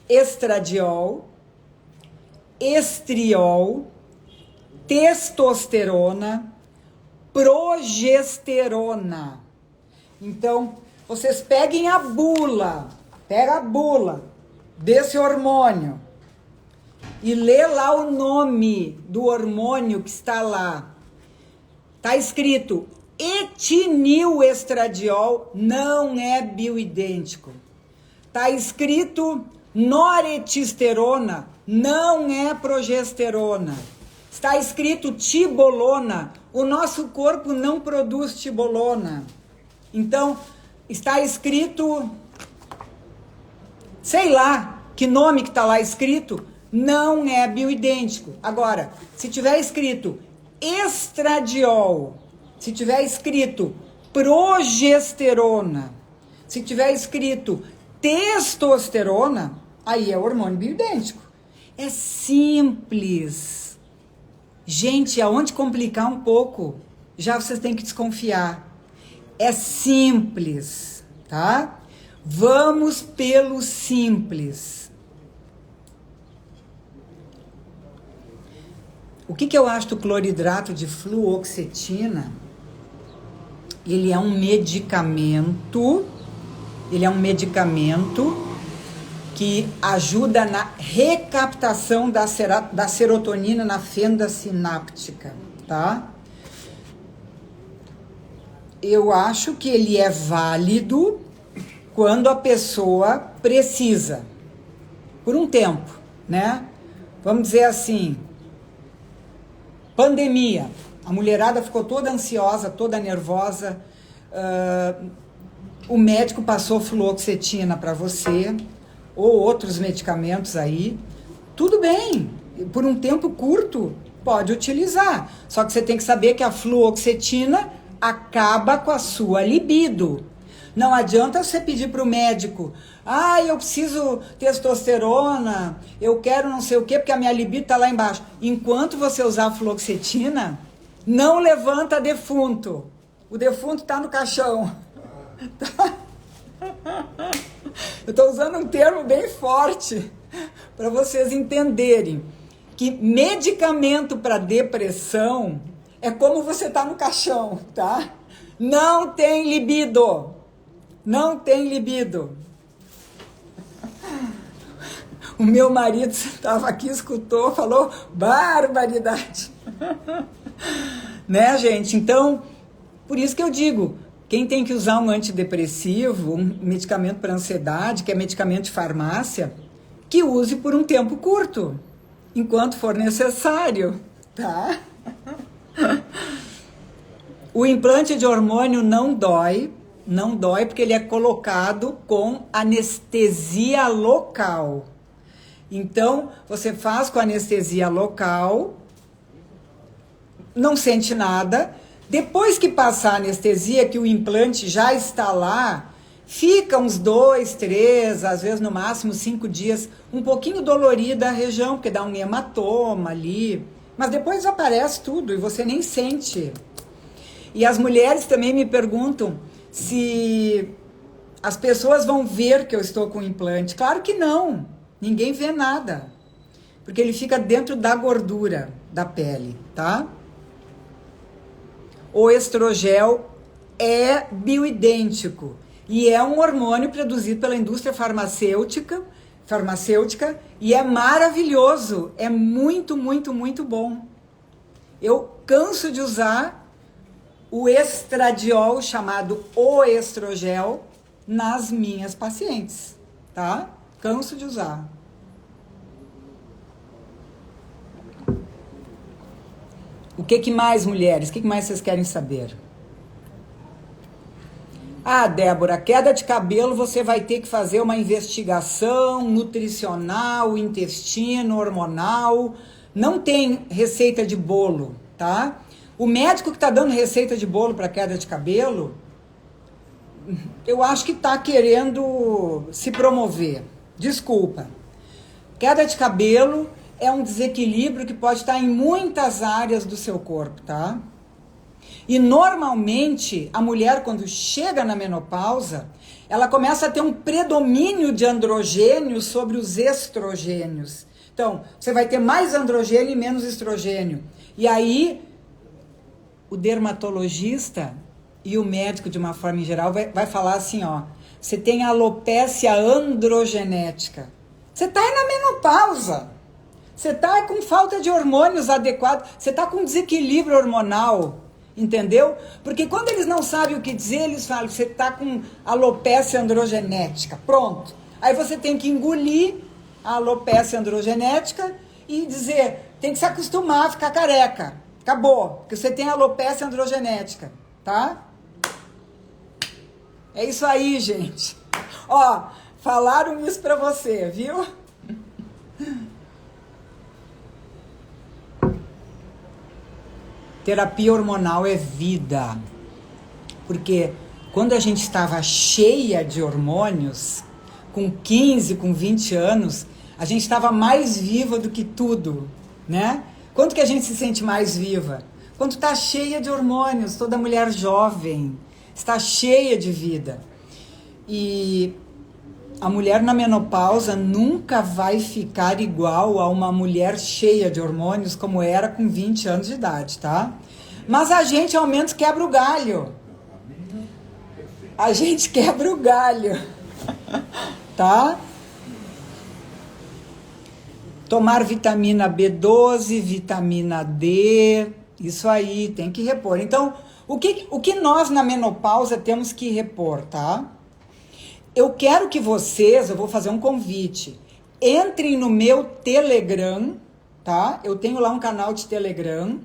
estradiol, estriol, testosterona, progesterona. Então, vocês peguem a bula, pega a bula desse hormônio e lê lá o nome do hormônio que está lá. Está escrito etinilestradiol, não é bioidêntico. Está escrito noretisterona, não é progesterona. Está escrito tibolona, o nosso corpo não produz tibolona. Então, está escrito, sei lá, que nome que está lá escrito, não é bioidêntico. Agora, se tiver escrito estradiol, se tiver escrito progesterona, se tiver escrito testosterona, aí é hormônio bioidêntico. É simples. Gente, aonde complicar um pouco, já vocês têm que desconfiar. É simples, tá? Vamos pelo simples. O que eu acho do cloridrato de fluoxetina? Ele é um medicamento, que ajuda na recaptação da serotonina na fenda sináptica, tá? Eu acho que ele é válido quando a pessoa precisa, por um tempo, né? Vamos dizer assim, pandemia, a mulherada ficou toda ansiosa, toda nervosa, o médico passou fluoxetina para você, ou outros medicamentos aí, tudo bem, por um tempo curto pode utilizar, só que você tem que saber que a fluoxetina acaba com a sua libido. Não adianta você pedir para o médico, eu preciso testosterona, eu quero não sei o quê, porque a minha libido está lá embaixo. Enquanto você usar a fluoxetina, não levanta defunto. O defunto está no caixão. Tá? Eu estou usando um termo bem forte para vocês entenderem que medicamento para depressão é como você está no caixão, tá? Não tem libido. Não tem libido. O meu marido estava aqui, escutou, falou barbaridade. Né, gente? Então, por isso que eu digo, quem tem que usar um antidepressivo, um medicamento para ansiedade, que é medicamento de farmácia, que use por um tempo curto, enquanto for necessário, tá? O implante de hormônio não dói porque ele é colocado com anestesia local. Então, você faz com anestesia local, não sente nada. Depois que passar a anestesia, que o implante já está lá, fica uns 2, 3, às vezes no máximo 5 dias, um pouquinho dolorida a região, porque dá um hematoma ali. Mas depois aparece tudo e você nem sente. E as mulheres também me perguntam se as pessoas vão ver que eu estou com implante. Claro que não. Ninguém vê nada. Porque ele fica dentro da gordura da pele, tá? O estrogel é bioidêntico e é um hormônio produzido pela indústria farmacêutica e é maravilhoso. É muito, muito, muito bom. Eu canso de usar o estradiol, chamado o estrogel, nas minhas pacientes, tá? Canso de usar. O que mais, mulheres? O que mais vocês querem saber? Débora, queda de cabelo, você vai ter que fazer uma investigação nutricional, intestino, hormonal. Não tem receita de bolo, tá? O médico que está dando receita de bolo para queda de cabelo, eu acho que está querendo se promover. Desculpa. Queda de cabelo é um desequilíbrio que pode estar em muitas áreas do seu corpo, tá? E normalmente a mulher, quando chega na menopausa, ela começa a ter um predomínio de androgênios sobre os estrogênios. Então, você vai ter mais androgênio e menos estrogênio. E aí, o dermatologista e o médico, de uma forma em geral, vai falar assim, ó, você tem alopécia androgenética. Você está na menopausa. Você está com falta de hormônios adequados. Você está com desequilíbrio hormonal. Entendeu? Porque quando eles não sabem o que dizer, eles falam que você está com alopécia androgenética. Pronto. Aí você tem que engolir a alopécia androgenética e dizer, tem que se acostumar a ficar careca. Acabou. Porque você tem alopécia androgenética. Tá? É isso aí, gente. Ó, falaram isso pra você, viu? Terapia hormonal é vida. Porque quando a gente estava cheia de hormônios, com 15, com 20 anos, a gente estava mais viva do que tudo, né? Quando que a gente se sente mais viva? Quando está cheia de hormônios, toda mulher jovem está cheia de vida. E a mulher na menopausa nunca vai ficar igual a uma mulher cheia de hormônios como era com 20 anos de idade, tá? Mas a gente ao menos quebra o galho. A gente quebra o galho, tá? Tomar vitamina B12, vitamina D, isso aí, tem que repor. Então, o que nós na menopausa temos que repor, tá? Eu quero que vocês, eu vou fazer um convite, entrem no meu Telegram, tá? Eu tenho lá um canal de Telegram,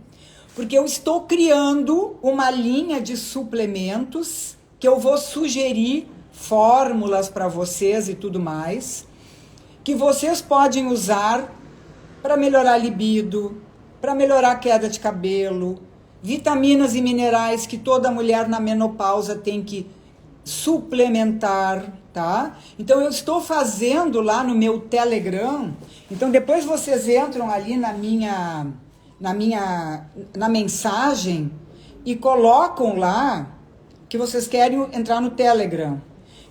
porque eu estou criando uma linha de suplementos que eu vou sugerir fórmulas para vocês e tudo mais, que vocês podem usar para melhorar a libido, para melhorar a queda de cabelo, vitaminas e minerais que toda mulher na menopausa tem que suplementar, tá? Então eu estou fazendo lá no meu Telegram. Então depois vocês entram ali na mensagem e colocam lá que vocês querem entrar no Telegram.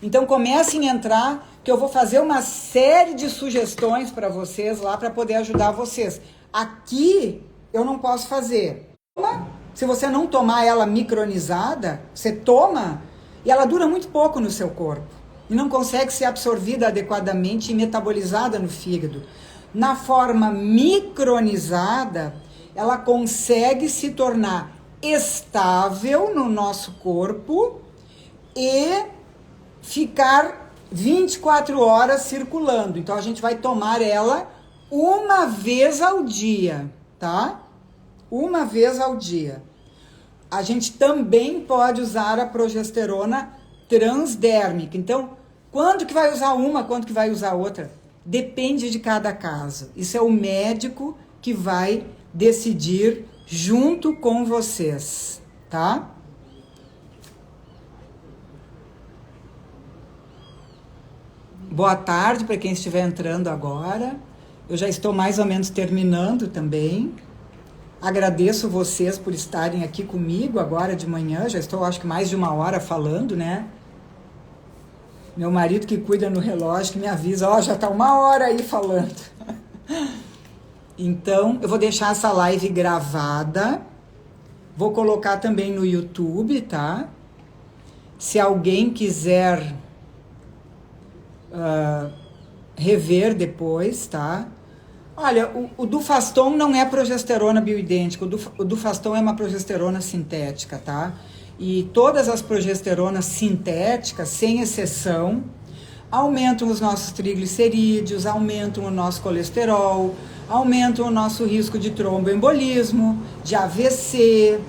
Então comecem a entrar, que eu vou fazer uma série de sugestões para vocês lá para poder ajudar vocês. Aqui eu não posso fazer. Se você não tomar ela micronizada, você toma e ela dura muito pouco no seu corpo e não consegue ser absorvida adequadamente e metabolizada no fígado. Na forma micronizada, ela consegue se tornar estável no nosso corpo e ficar 24 horas circulando. Então a gente vai tomar ela uma vez ao dia, tá? Uma vez ao dia. A gente também pode usar a progesterona transdérmica. Então, quando que vai usar uma, quando que vai usar outra? Depende de cada caso. Isso é o médico que vai decidir junto com vocês, tá? Boa tarde para quem estiver entrando agora. Eu já estou mais ou menos terminando também. Agradeço vocês por estarem aqui comigo agora de manhã. Já estou, acho que mais de 1 hora falando, né? Meu marido que cuida no relógio, que me avisa, ó, já está 1 hora aí falando. Então, eu vou deixar essa live gravada. Vou colocar também no YouTube, tá? Se alguém quiser rever depois, tá? Olha, o Dufaston não é progesterona bioidêntica, o Dufaston é uma progesterona sintética, tá? E todas as progesteronas sintéticas, sem exceção, aumentam os nossos triglicerídeos, aumentam o nosso colesterol, aumentam o nosso risco de tromboembolismo, de AVC,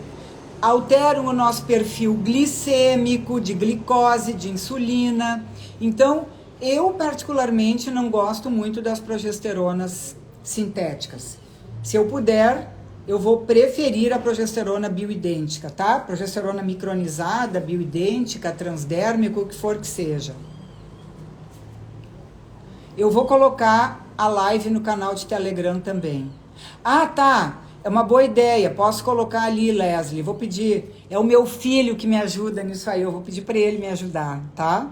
alteram o nosso perfil glicêmico, de glicose, de insulina. Então, eu particularmente não gosto muito das progesteronas sintéticas. Se eu puder, eu vou preferir a progesterona bioidêntica, tá? Progesterona micronizada, bioidêntica, transdérmica, o que for que seja. Eu vou colocar a live no canal de Telegram também. Ah, tá. É uma boa ideia. Posso colocar ali, Leslie. Vou pedir. É o meu filho que me ajuda nisso aí. Eu vou pedir para ele me ajudar, tá?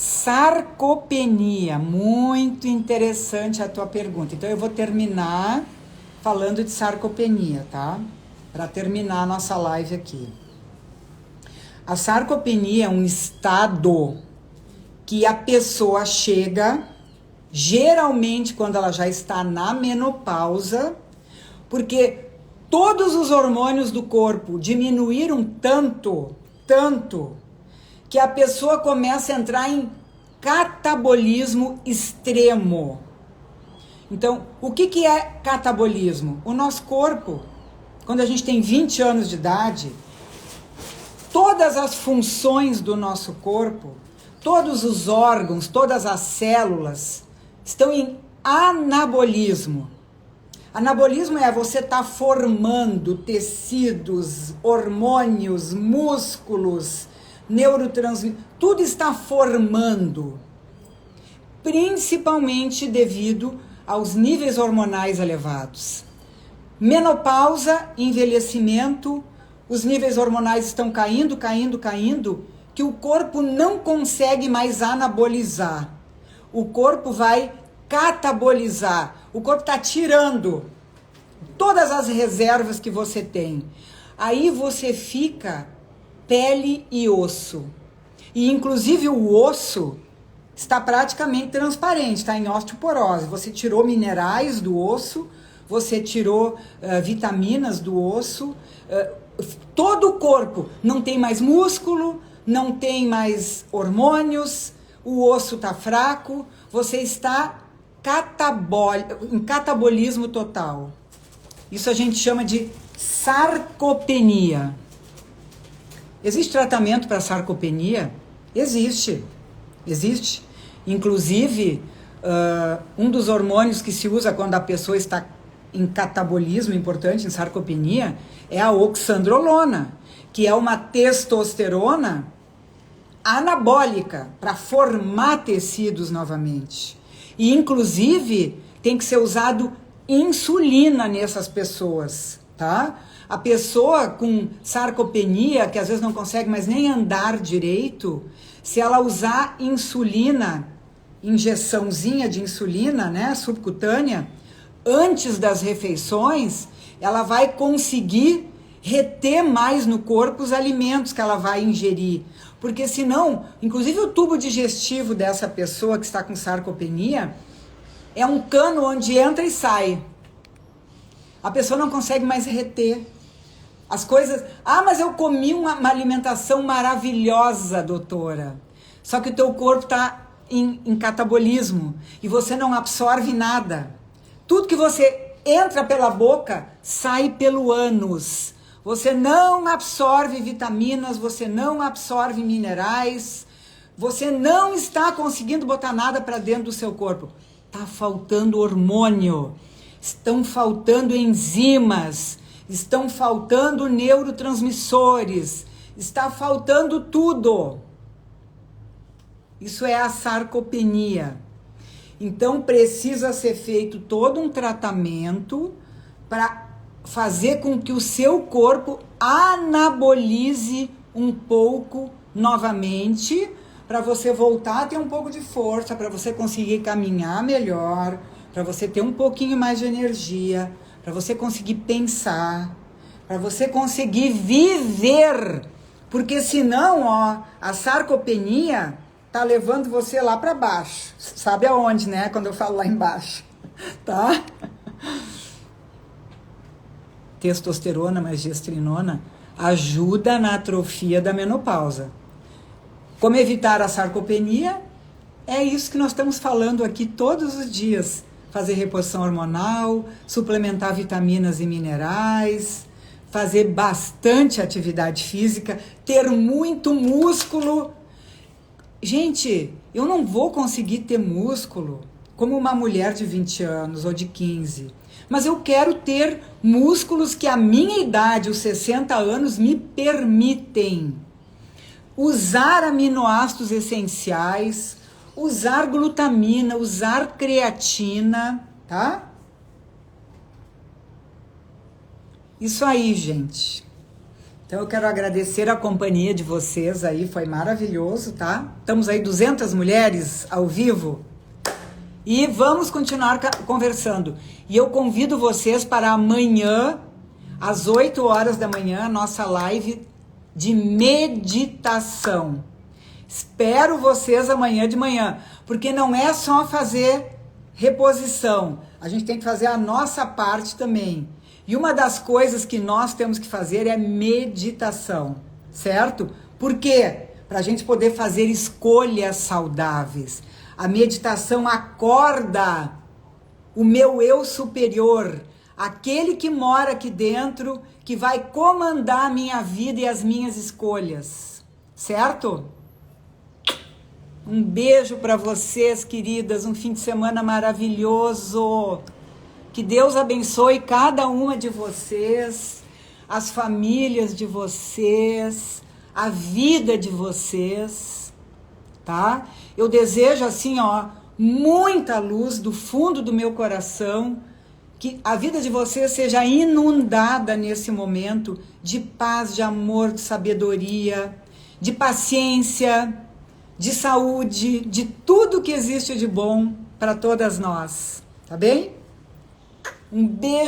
Sarcopenia, muito interessante a tua pergunta. Então eu vou terminar falando de sarcopenia, tá? Para terminar a nossa live aqui. A sarcopenia é um estado que a pessoa chega, geralmente quando ela já está na menopausa, porque todos os hormônios do corpo diminuíram tanto, que a pessoa começa a entrar em catabolismo extremo. Então, o que é catabolismo? O nosso corpo, quando a gente tem 20 anos de idade, todas as funções do nosso corpo, todos os órgãos, todas as células estão em anabolismo. Anabolismo é você estar formando tecidos, hormônios, músculos, neurotransmissores, tudo está formando, principalmente devido aos níveis hormonais elevados. Menopausa, envelhecimento, os níveis hormonais estão caindo, que o corpo não consegue mais anabolizar. O corpo vai catabolizar. O corpo está tirando todas as reservas que você tem. Aí você fica pele e osso. E inclusive o osso está praticamente transparente, está em osteoporose. Você tirou minerais do osso, você tirou vitaminas do osso, todo o corpo não tem mais músculo, não tem mais hormônios, o osso está fraco, você está em catabolismo total. Isso a gente chama de sarcopenia. Existe tratamento para sarcopenia? Existe. Inclusive, um dos hormônios que se usa quando a pessoa está em catabolismo importante, em sarcopenia, é a oxandrolona, que é uma testosterona anabólica para formar tecidos novamente. E, inclusive, tem que ser usado insulina nessas pessoas, tá? A pessoa com sarcopenia, que às vezes não consegue mais nem andar direito, se ela usar insulina, injeçãozinha de insulina, né, subcutânea, antes das refeições, ela vai conseguir reter mais no corpo os alimentos que ela vai ingerir. Porque senão, inclusive o tubo digestivo dessa pessoa que está com sarcopenia é um cano onde entra e sai. A pessoa não consegue mais reter as coisas. Ah, mas eu comi uma alimentação maravilhosa, doutora. Só que o teu corpo está em catabolismo e você não absorve nada. Tudo que você entra pela boca sai pelo ânus. Você não absorve vitaminas, você não absorve minerais, você não está conseguindo botar nada para dentro do seu corpo. Está faltando hormônio, estão faltando enzimas, estão faltando neurotransmissores, está faltando tudo. Isso é a sarcopenia. Então precisa ser feito todo um tratamento para fazer com que o seu corpo anabolize um pouco novamente, para você voltar a ter um pouco de força, para você conseguir caminhar melhor, para você ter um pouquinho mais de energia, para você conseguir pensar, para você conseguir viver, porque senão, ó, a sarcopenia tá levando você lá para baixo. Sabe aonde, né? Quando eu falo lá embaixo, tá? Testosterona mais gestrinona ajuda na atrofia da menopausa. Como evitar a sarcopenia? É isso que nós estamos falando aqui todos os dias. Fazer reposição hormonal, suplementar vitaminas e minerais, fazer bastante atividade física, ter muito músculo. Gente, eu não vou conseguir ter músculo como uma mulher de 20 anos ou de 15. Mas eu quero ter músculos que a minha idade, os 60 anos, me permitem. Usar aminoácidos essenciais, usar glutamina, usar creatina, tá? Isso aí, gente. Então eu quero agradecer a companhia de vocês aí, foi maravilhoso, tá? Estamos aí 200 mulheres ao vivo. E vamos continuar conversando. E eu convido vocês para amanhã, às 8 horas da manhã, a nossa live de meditação. Espero vocês amanhã de manhã, porque não é só fazer reposição, a gente tem que fazer a nossa parte também. E uma das coisas que nós temos que fazer é meditação, certo? Por quê? Para a gente poder fazer escolhas saudáveis. A meditação acorda o meu eu superior, aquele que mora aqui dentro, que vai comandar a minha vida e as minhas escolhas, certo? Um beijo para vocês, queridas, um fim de semana maravilhoso. Que Deus abençoe cada uma de vocês, as famílias de vocês, a vida de vocês, tá? Eu desejo assim, ó, muita luz do fundo do meu coração, que a vida de vocês seja inundada nesse momento de paz, de amor, de sabedoria, de paciência, de saúde, de tudo que existe de bom para todas nós, tá bem? Um beijo.